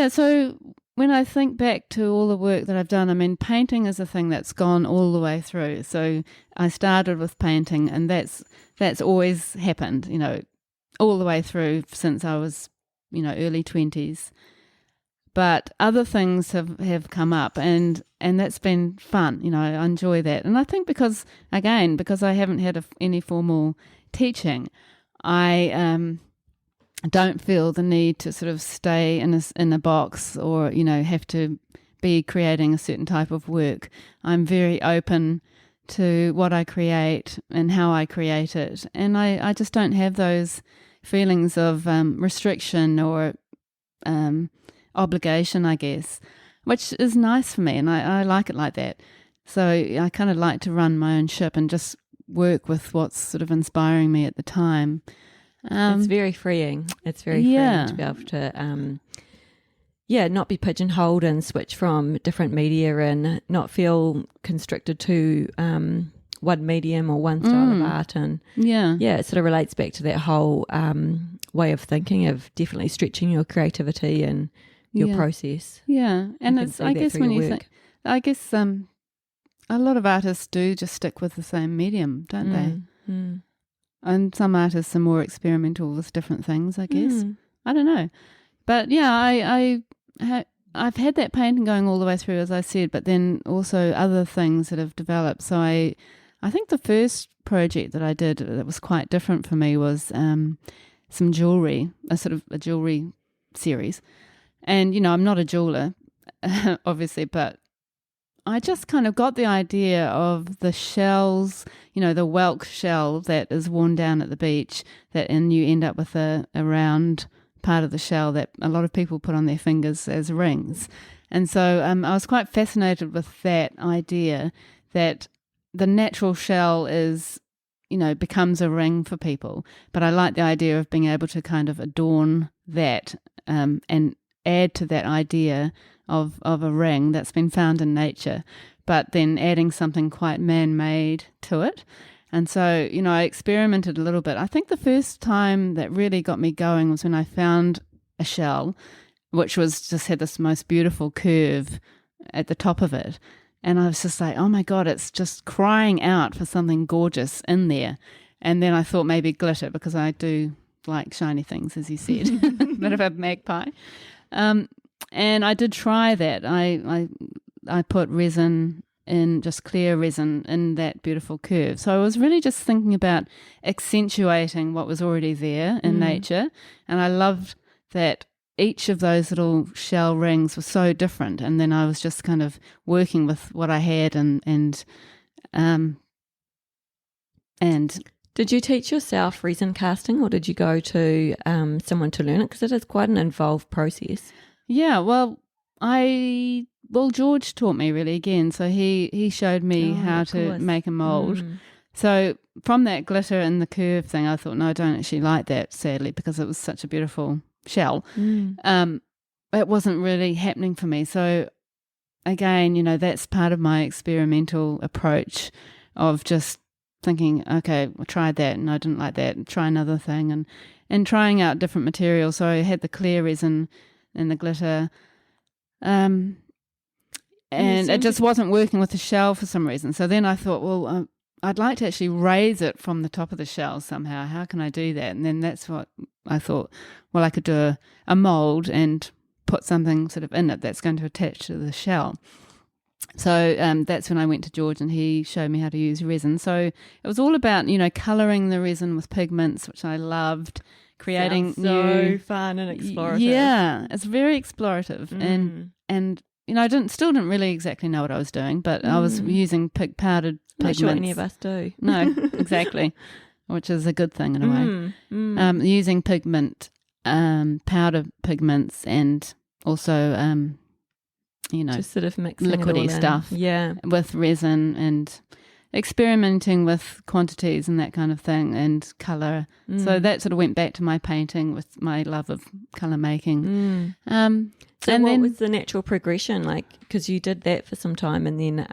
So when I think back to all the work that I've done, I mean, painting is a thing that's gone all the way through. So I started with painting, and that's always happened, all the way through since I was, early 20s. But other things have come up, and that's been fun. I enjoy that. And I think because I haven't had any formal teaching, I don't feel the need to sort of stay in a box or have to be creating a certain type of work. I'm very open to what I create and how I create it, and I just don't have those feelings of restriction or obligation, I guess, which is nice for me, and I like it like that. So I kind of like to run my own ship and just work with what's sort of inspiring me at the time. It's very freeing. It's very freeing to be able to, not be pigeonholed and switch from different media and not feel constricted to one medium or one style of art. And it sort of relates back to that whole way of thinking of definitely stretching your creativity and your process. Yeah, and I guess when you think, a lot of artists do just stick with the same medium, don't they? And some artists are more experimental with different things, I guess. I don't know. But I've had that painting going all the way through, as I said, but then also other things that have developed. So I I think the first project that I did that was quite different for me was some jewellery, a sort of a jewellery series. And, I'm not a jeweller, obviously, but I just kind of got the idea of the shells, the whelk shell that is worn down at the beach, and you end up with a round part of the shell that a lot of people put on their fingers as rings. And so I was quite fascinated with that idea that the natural shell is, becomes a ring for people. But I like the idea of being able to kind of adorn that and add to that idea of a ring that's been found in nature, but then adding something quite man-made to it. And so, I experimented a little bit. I think the first time that really got me going was when I found a shell, which just had this most beautiful curve at the top of it. And I was just like, oh my God, it's just crying out for something gorgeous in there. And then I thought maybe glitter, because I do like shiny things, as you said, a bit of a magpie. And I did try that. I put resin in, just clear resin, in that beautiful curve. So I was really just thinking about accentuating what was already there in nature. And I loved that each of those little shell rings was so different. And then I was just kind of working with what I had and Did you teach yourself resin casting, or did you go to someone to learn it? Because it is quite an involved process. Yeah, well, George taught me really again. So he showed me how to make a mould. So from that glitter and the curve thing, I thought, no, I don't actually like that, sadly, because it was such a beautiful shell. It wasn't really happening for me. So again, that's part of my experimental approach of just thinking, okay, I tried that and I didn't like that, and try another thing, and trying out different materials. So I had the clear resin and the glitter, and it just wasn't working with the shell for some reason. So then I thought, well, I'd like to actually raise it from the top of the shell somehow. How can I do that? And then that's what I thought, well, I could do a mould and put something sort of in it that's going to attach to the shell. So that's when I went to George and he showed me how to use resin. So it was all about, colouring the resin with pigments, which I loved, creating so fun and explorative. Yeah, it's very explorative. And I still didn't really exactly know what I was doing, but I was using powdered pigments. Not sure any of us do. No, exactly, which is a good thing in a way. Using powder pigments, and also just sort of mixing liquidy stuff with resin, and experimenting with quantities and that kind of thing, and colour. So that sort of went back to my painting with my love of colour making. So and what was the natural progression like? Because you did that for some time, and then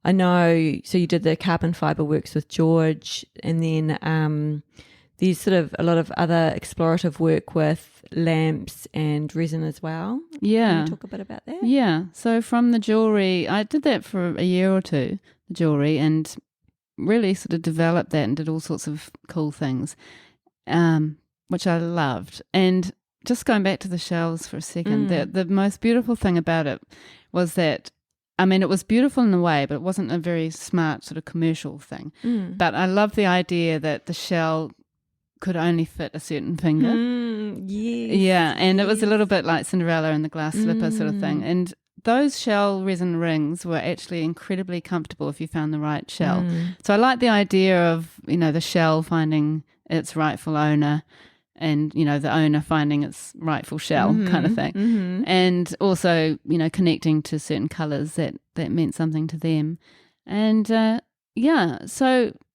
I know, so you did the carbon fibre works with George, and then there's sort of a lot of other explorative work with lamps and resin as well. Yeah. Can you talk a bit about that? Yeah. So from the jewellery, I did that for a year or two, the jewellery, and really sort of developed that and did all sorts of cool things, which I loved. And just going back to the shells for a second, the most beautiful thing about it was that, it was beautiful in a way, but it wasn't a very smart sort of commercial thing. But I love the idea that the shell could only fit a certain finger. Yes. Yeah, and it was a little bit like Cinderella and the glass slipper sort of thing. And those shell resin rings were actually incredibly comfortable if you found the right shell. So I like the idea of, the shell finding its rightful owner, and, the owner finding its rightful shell kind of thing. And also, connecting to certain colours that meant something to them. And, so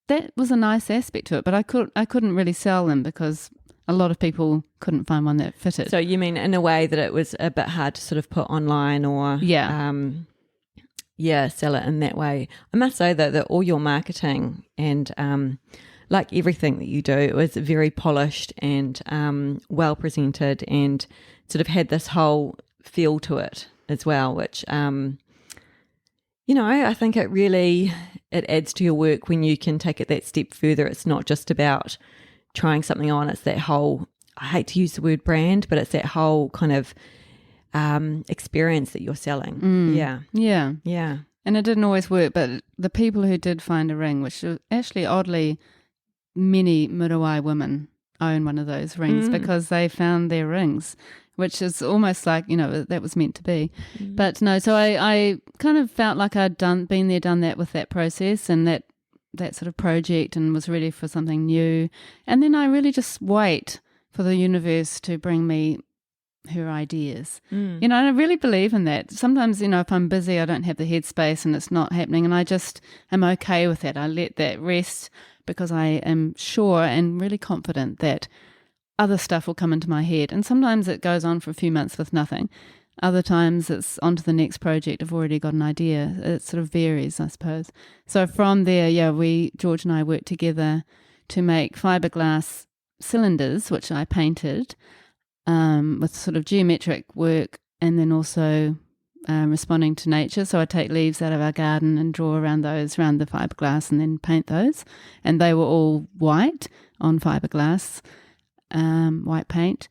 that was a nice aspect to it. But I couldn't really sell them because a lot of people couldn't find one that fitted. So you mean in a way that it was a bit hard to sort of put online or sell it in that way. I must say though that all your marketing and like everything that you do, it was very polished and well presented, and sort of had this whole feel to it as well, which I think it adds to your work when you can take it that step further. It's not just about trying something on, it's that whole, I hate to use the word brand, but it's that whole kind of experience that you're selling. Yeah. And it didn't always work, but the people who did find a ring, which actually oddly many Muriwai women own one of those rings because they found their rings, which is almost like, that was meant to be. But no, so I kind of felt like I'd been there, done that with that process and that sort of project, and was ready for something new. And then I really just wait for the universe to bring me her ideas. And I really believe in that. Sometimes, if I'm busy, I don't have the headspace and it's not happening, and I just am okay with that. I let that rest because I am sure and really confident that other stuff will come into my head. And sometimes it goes on for a few months with nothing. Other times it's on to the next project. I've already got an idea. It sort of varies, I suppose. So from there, George and I worked together to make fiberglass cylinders, which I painted with sort of geometric work, and then also responding to nature. So I take leaves out of our garden and draw around the fiberglass and then paint those. And they were all white on fiberglass, white paint.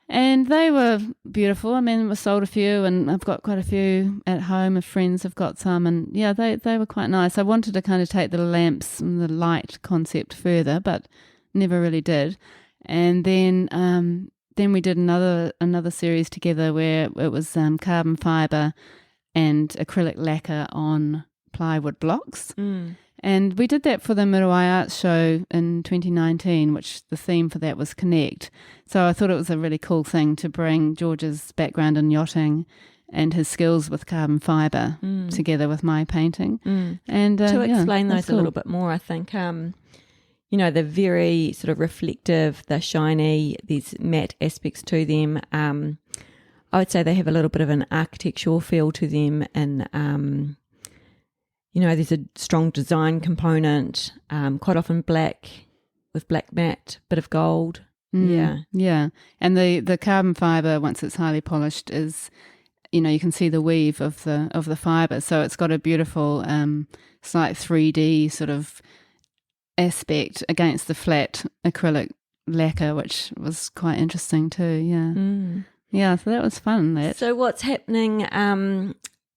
And they were beautiful. I mean, we sold a few, and I've got quite a few at home. Friends have got some, and they were quite nice. I wanted to kind of take the lamps and the light concept further, but never really did. And then we did another series together where it was carbon fibre and acrylic lacquer on plywood blocks. And we did that for the Muriwai Arts Show in 2019, which the theme for that was Connect. So I thought it was a really cool thing to bring George's background in yachting and his skills with carbon fibre together with my painting. And to explain those cool. a little bit more, I think, they're very sort of reflective, they're shiny, these matte aspects to them. I would say they have a little bit of an architectural feel to them, and there's a strong design component, quite often black with black matte, bit of gold. Yeah. And the carbon fibre, once it's highly polished, is, you can see the weave of the fibre. So it's got a beautiful, it's like 3D sort of aspect against the flat acrylic lacquer, which was quite interesting too. Yeah, so that was fun. So what's happening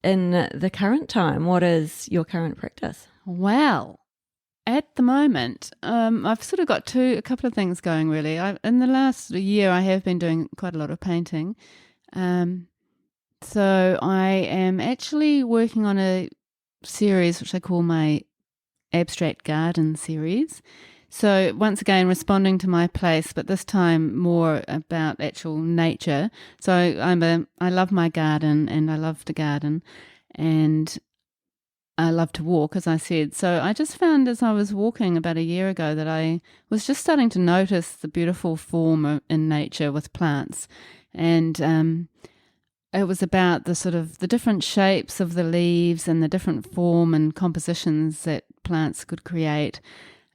in the current time? What is your current practice? Well, at the moment, I've sort of got a couple of things going really. In the last year, I have been doing quite a lot of painting. So I am actually working on a series which I call my Abstract Garden series. So once again, responding to my place, but this time more about actual nature. So I love my garden, and I love to garden, and I love to walk, as I said. So I just found as I was walking about a year ago that I was just starting to notice the beautiful form in nature with plants, and it was about the different shapes of the leaves and the different form and compositions that plants could create.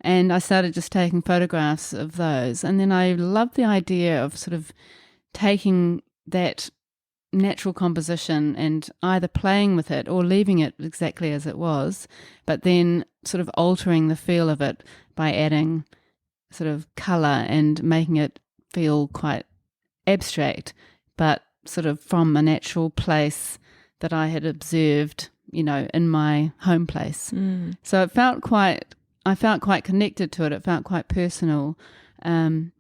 And I started just taking photographs of those. And then I loved the idea of sort of taking that natural composition and either playing with it or leaving it exactly as it was, but then sort of altering the feel of it by adding sort of colour and making it feel quite abstract, but sort of from a natural place that I had observed, in my home place. So I felt quite connected to it. It felt quite personal. And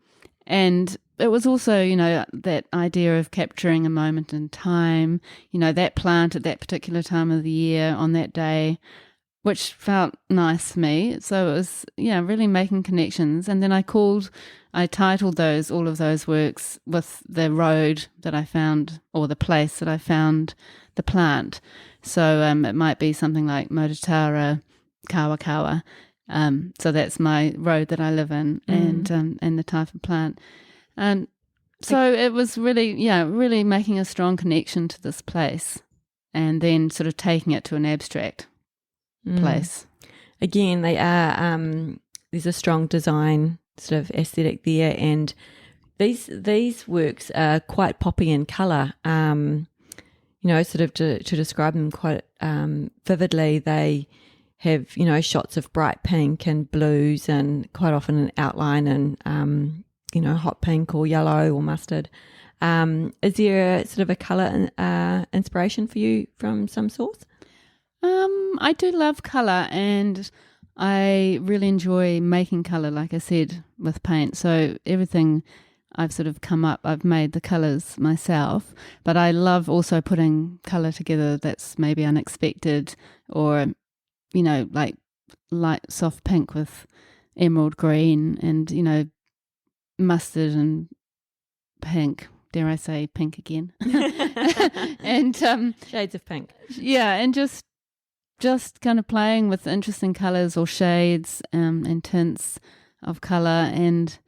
it was also, that idea of capturing a moment in time, that plant at that particular time of the year on that day, which felt nice for me. So it was, really making connections. And then I titled all of those works with the road that I found, or the place that I found the plant. So it might be something like Motatara Kawa. So that's my road that I live in, and the type of plant. And so it was really making a strong connection to this place, and then sort of taking it to an abstract place. Again, they are, there's a strong design sort of aesthetic there, and these works are quite poppy in colour. Sort of to describe them quite vividly, they have, shots of bright pink and blues, and quite often an outline and, hot pink or yellow or mustard. Is there a sort of a colour inspiration for you from some source? I do love colour, and I really enjoy making colour, like I said, with paint. So everything I've sort of I've made the colours myself, but I love also putting colour together that's maybe unexpected, or, like light soft pink with emerald green and, mustard and pink. Dare I say pink again? And shades of pink. Yeah, and just kind of playing with interesting colours or shades and tints of colour, and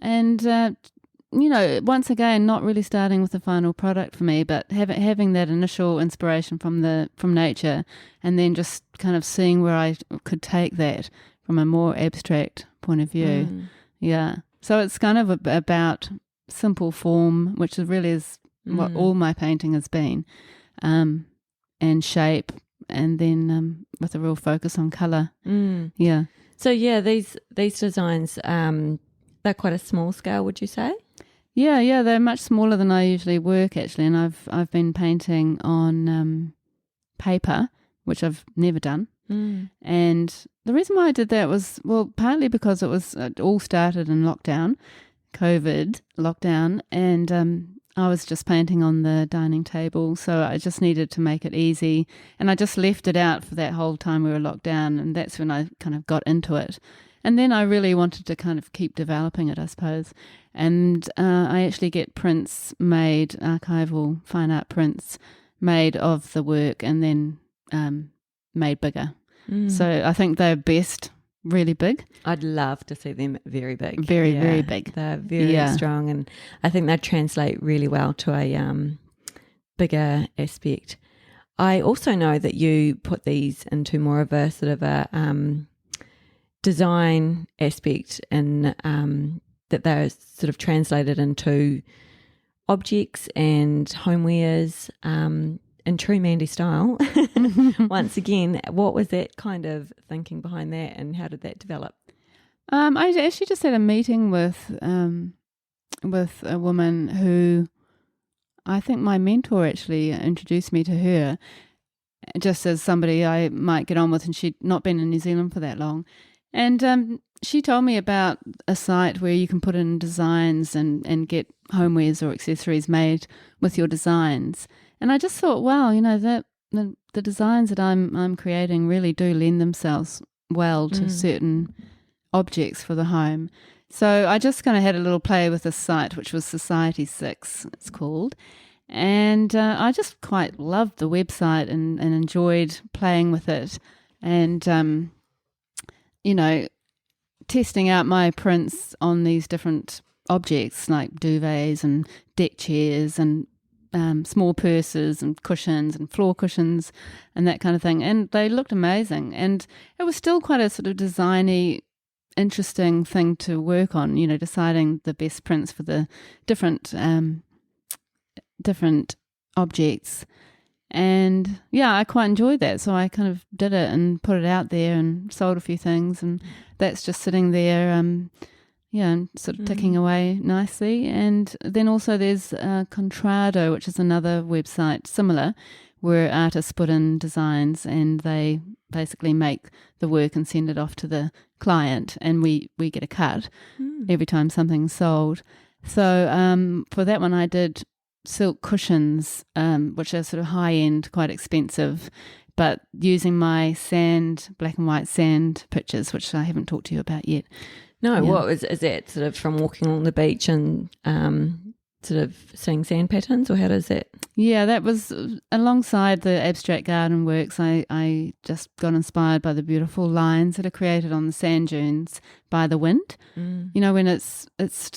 once again, not really starting with the final product for me, but having that initial inspiration from nature, and then just kind of seeing where I could take that from a more abstract point of view. Yeah, so it's kind of about simple form, which really is what all my painting has been, and shape, and then with a real focus on colour. Yeah. So these designs, they're quite a small scale, would you say? Yeah, they're much smaller than I usually work, actually, and I've been painting on paper, which I've never done. And the reason why I did that was, well, partly because it all started in COVID lockdown, and I was just painting on the dining table, so I just needed to make it easy, and I just left it out for that whole time we were locked down, and that's when I kind of got into it. And then I really wanted to kind of keep developing it, I suppose. And I actually get prints made, archival fine art prints made of the work, and then made bigger. So I think they're best really big. I'd love to see them very big. Very big. They're very strong, and I think they translate really well to a bigger aspect. I also know that you put these into more of a sort of a design aspect, and that they're sort of translated into objects and homewares in true Mandy style. Once again, what was that kind of thinking behind that, and how did that develop? I actually just had a meeting with a woman who I think my mentor actually introduced me to her, just as somebody I might get on with, and she'd not been in New Zealand for that long. And she told me about a site where you can put in designs and get homewares or accessories made with your designs. And I just thought, wow, that the designs that I'm creating really do lend themselves well to certain objects for the home. So I just kind of had a little play with this site, which was Society 6, it's called. And I just quite loved the website and enjoyed playing with it, and testing out my prints on these different objects like duvets and deck chairs and small purses and cushions and floor cushions and that kind of thing. And they looked amazing. And it was still quite a sort of designy, interesting thing to work on, deciding the best prints for the different objects. And I quite enjoyed that, so I kind of did it and put it out there and sold a few things, and that's just sitting there and sort of ticking away nicely. And then also there's Contrado, which is another website similar, where artists put in designs and they basically make the work and send it off to the client, and we get a cut every time something's sold. So for that one I did silk cushions, which are sort of high-end, quite expensive, but using my black and white sand pictures, which I haven't talked to you about yet. No, what is that sort of from walking along the beach and sort of seeing sand patterns, or how does that? Yeah, that was alongside the abstract garden works. I just got inspired by the beautiful lines that are created on the sand dunes by the wind. When it's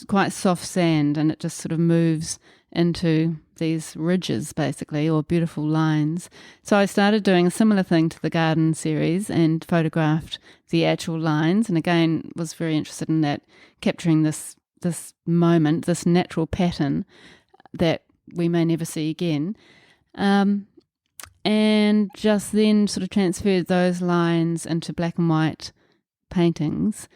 quite soft sand and it just sort of moves into these ridges basically, or beautiful lines. So I started doing a similar thing to the garden series and photographed the actual lines, and again was very interested in that, capturing this moment, this natural pattern that we may never see again, and just then sort of transferred those lines into black and white paintings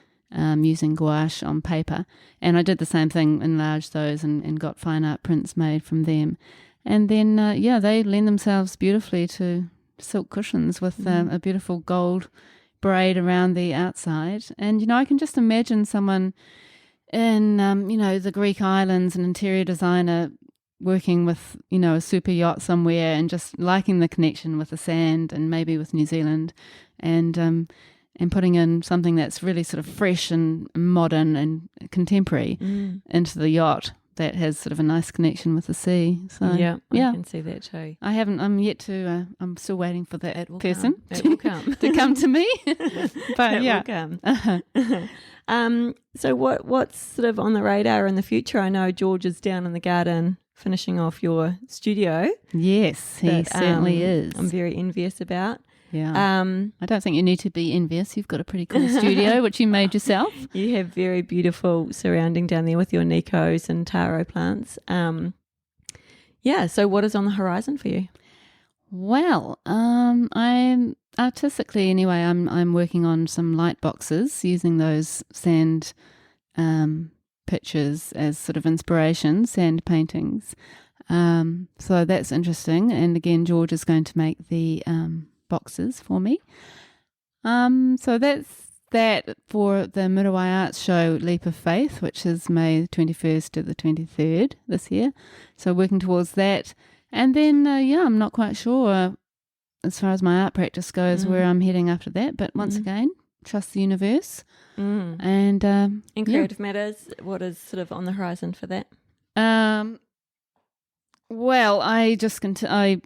using gouache on paper. And I did the same thing, enlarged those and got fine art prints made from them. And then, they lend themselves beautifully to silk cushions with a beautiful gold braid around the outside. And, I can just imagine someone in, the Greek islands, an interior designer working with, a super yacht somewhere and just liking the connection with the sand and maybe with New Zealand and putting in something that's really sort of fresh and modern and contemporary into the yacht that has sort of a nice connection with the sea. So I can see that too. I'm still waiting for that person will come. to come to me. But It will come. So what's sort of on the radar in the future? I know George is down in the garden finishing off your studio. Yes, he certainly is. I'm very envious about. Yeah. I don't think you need to be envious. You've got a pretty cool studio, which you made yourself. You have very beautiful surrounding down there with your Nikos and taro plants. So what is on the horizon for you? Well, I'm artistically anyway, I'm working on some light boxes using those sand pictures as sort of inspiration, sand paintings. So that's interesting. And again, George is going to make the boxes for me. So that's that for the Muriwai Arts Show Leap of Faith, which is May 21st to the 23rd this year. So working towards that. And then, I'm not quite sure as far as my art practice goes where I'm heading after that. But once again, trust the universe. And in Creative Matters, what is sort of on the horizon for that? Well, I just I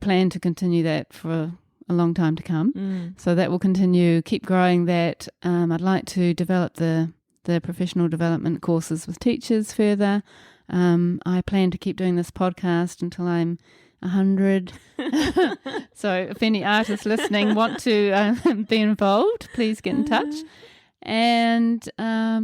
plan to continue that for a long time to come. So that will continue, keep growing that. I'd like to develop the professional development courses with teachers further. I plan to keep doing this podcast until I'm 100. So if any artists listening want to be involved, please get in touch. And I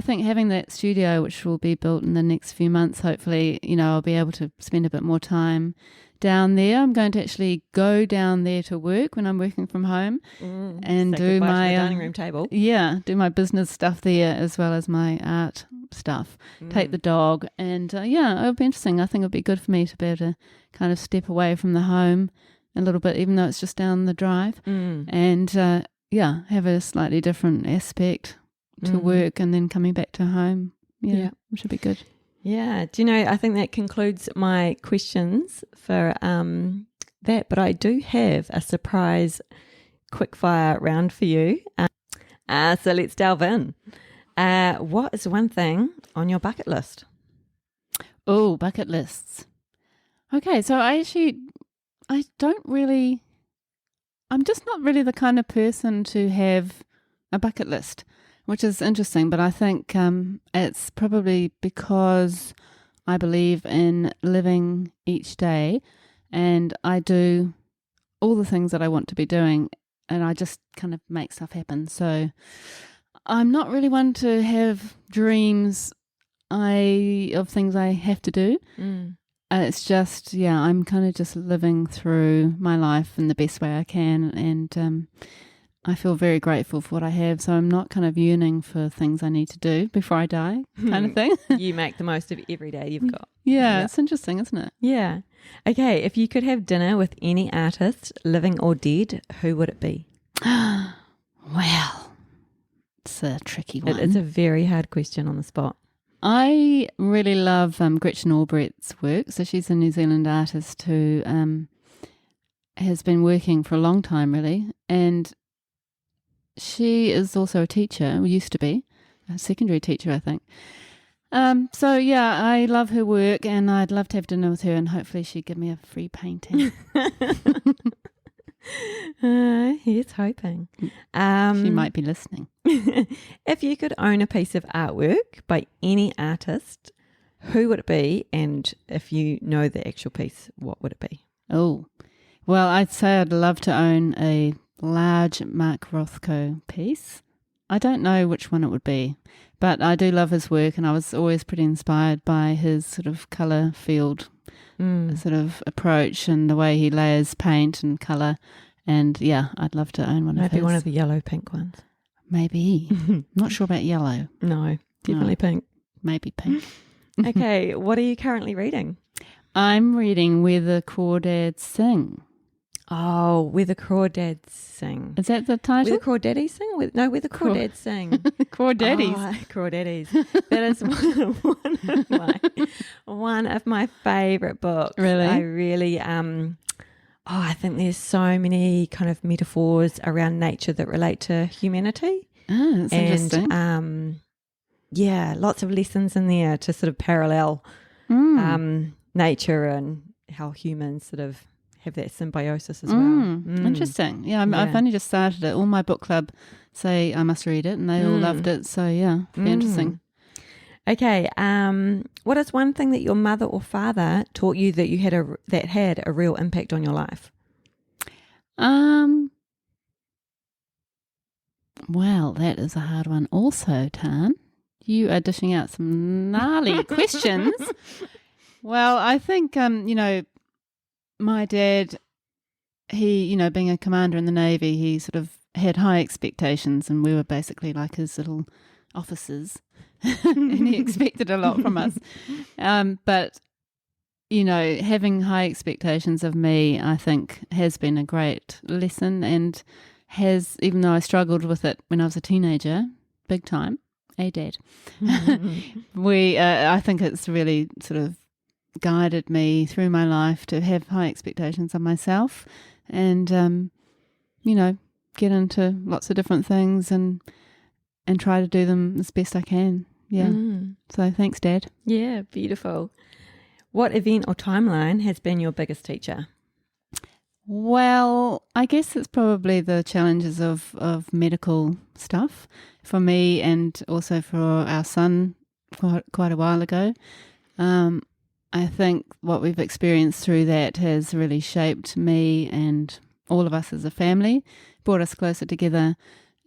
think having that studio, which will be built in the next few months, hopefully, I'll be able to spend a bit more time down there. I'm going to actually go down there to work when I'm working from home and do my dining room table. Do my business stuff there as well as my art stuff. Take the dog, and it'll be interesting. I think it'll be good for me to be able to kind of step away from the home a little bit, even though it's just down the drive, and have a slightly different aspect to work, and then coming back to home. Which should be good. Yeah. Do you know, I think that concludes my questions for that, but I do have a surprise quickfire round for you. So let's delve in. What is one thing on your bucket list? Oh, bucket lists. Okay, so I'm just not really the kind of person to have a bucket list, which is interesting, but I think it's probably because I believe in living each day, and I do all the things that I want to be doing, and I just kind of make stuff happen. So I'm not really one to have dreams of things I have to do. It's just, I'm kind of just living through my life in the best way I can, and I feel very grateful for what I have, so I'm not kind of yearning for things I need to do before I die, kind of thing. You make the most of every day you've got. Yeah, it's interesting, isn't it? Yeah. Okay, if you could have dinner with any artist, living or dead, who would it be? Well, it's a tricky one. It's a very hard question on the spot. I really love Gretchen Albrecht's work. So she's a New Zealand artist who has been working for a long time, really, and she is also a teacher, or used to be, a secondary teacher, I think. I love her work, and I'd love to have dinner with her, and hopefully she'd give me a free painting. Here's hoping. She might be listening. If you could own a piece of artwork by any artist, who would it be? And if you know the actual piece, what would it be? Oh, well, I'd say I'd love to own a large Mark Rothko piece. I don't know which one it would be, but I do love his work, and I was always pretty inspired by his sort of colour field sort of approach and the way he layers paint and colour. And I'd love to own one of his. Maybe one of the yellow pink ones. Maybe. Not sure about yellow. No, definitely pink. Maybe pink. Okay, what are you currently reading? I'm reading Where the Crawdads Sing. Oh, Where the Crawdads Sing. Is that the title? Where the Crawdaddies Sing? Where the Crawdads Sing. Crawdaddies. Oh, Crawdaddies. That is one of my favourite books. Really? I really, I think there's so many kind of metaphors around nature that relate to humanity. Oh, that's interesting. Lots of lessons in there to sort of parallel nature and how humans sort of have that symbiosis as well. Interesting. Yeah, I've only just started it. All my book club say I must read it, and they all loved it. So yeah, be interesting. Okay. What is one thing that your mother or father taught you that had a real impact on your life? Well, that is a hard one. Also, Tan, you are dishing out some gnarly questions. Well, I think my dad, he, being a commander in the Navy, he sort of had high expectations, and we were basically like his little officers, and he expected a lot from us. But, having high expectations of me, I think, has been a great lesson, and even though I struggled with it when I was a teenager, big time, Dad, I think it's really sort of guided me through my life to have high expectations of myself and get into lots of different things and try to do them as best I can. So thanks, Dad. Yeah, beautiful. What event or timeline has been your biggest teacher? Well, I guess it's probably the challenges of medical stuff for me and also for our son quite a while ago. I think what we've experienced through that has really shaped me and all of us as a family, brought us closer together,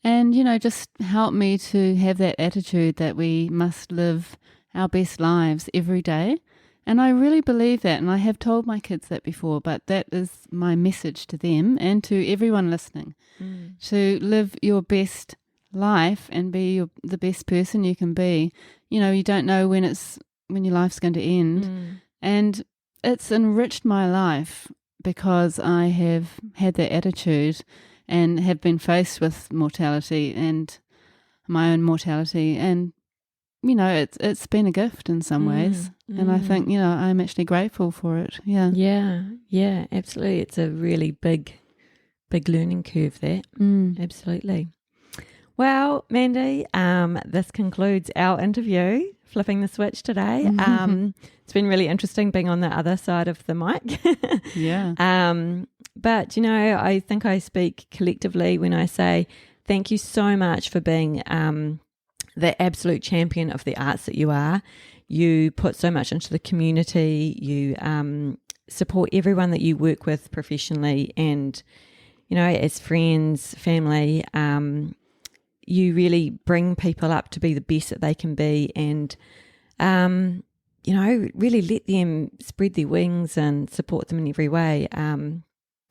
and, just helped me to have that attitude that we must live our best lives every day. And I really believe that, and I have told my kids that before, but that is my message to them and to everyone listening, to live your best life and be the best person you can be. You don't know when your life's going to end. And it's enriched my life because I have had that attitude and have been faced with mortality and my own mortality. And, it's been a gift in some ways. And I think, I'm actually grateful for it. Yeah. Yeah, absolutely. It's a really big learning curve there. Absolutely. Well, Mandy, this concludes our interview, Flipping the Switch today. It's been really interesting being on the other side of the mic. Yeah. But, I think I speak collectively when I say thank you so much for being the absolute champion of the arts that you are. You put so much into the community. You support everyone that you work with professionally and, as friends, family. You really bring people up to be the best that they can be and, really let them spread their wings and support them in every way.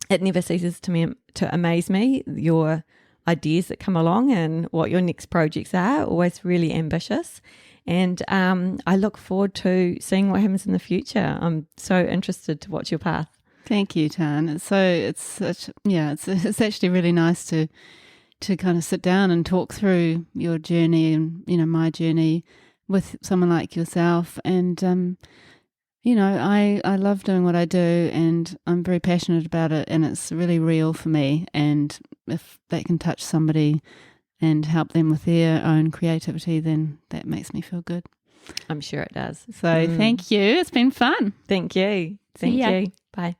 It never ceases to amaze me, your ideas that come along and what your next projects are, always really ambitious. And I look forward to seeing what happens in the future. I'm so interested to watch your path. Thank you, Tan. It's actually really nice to kind of sit down and talk through your journey and, my journey with someone like yourself. And, I love doing what I do and I'm very passionate about it and it's really real for me. And if that can touch somebody and help them with their own creativity, then that makes me feel good. I'm sure it does. So thank you. It's been fun. Thank you. Thank you. Bye.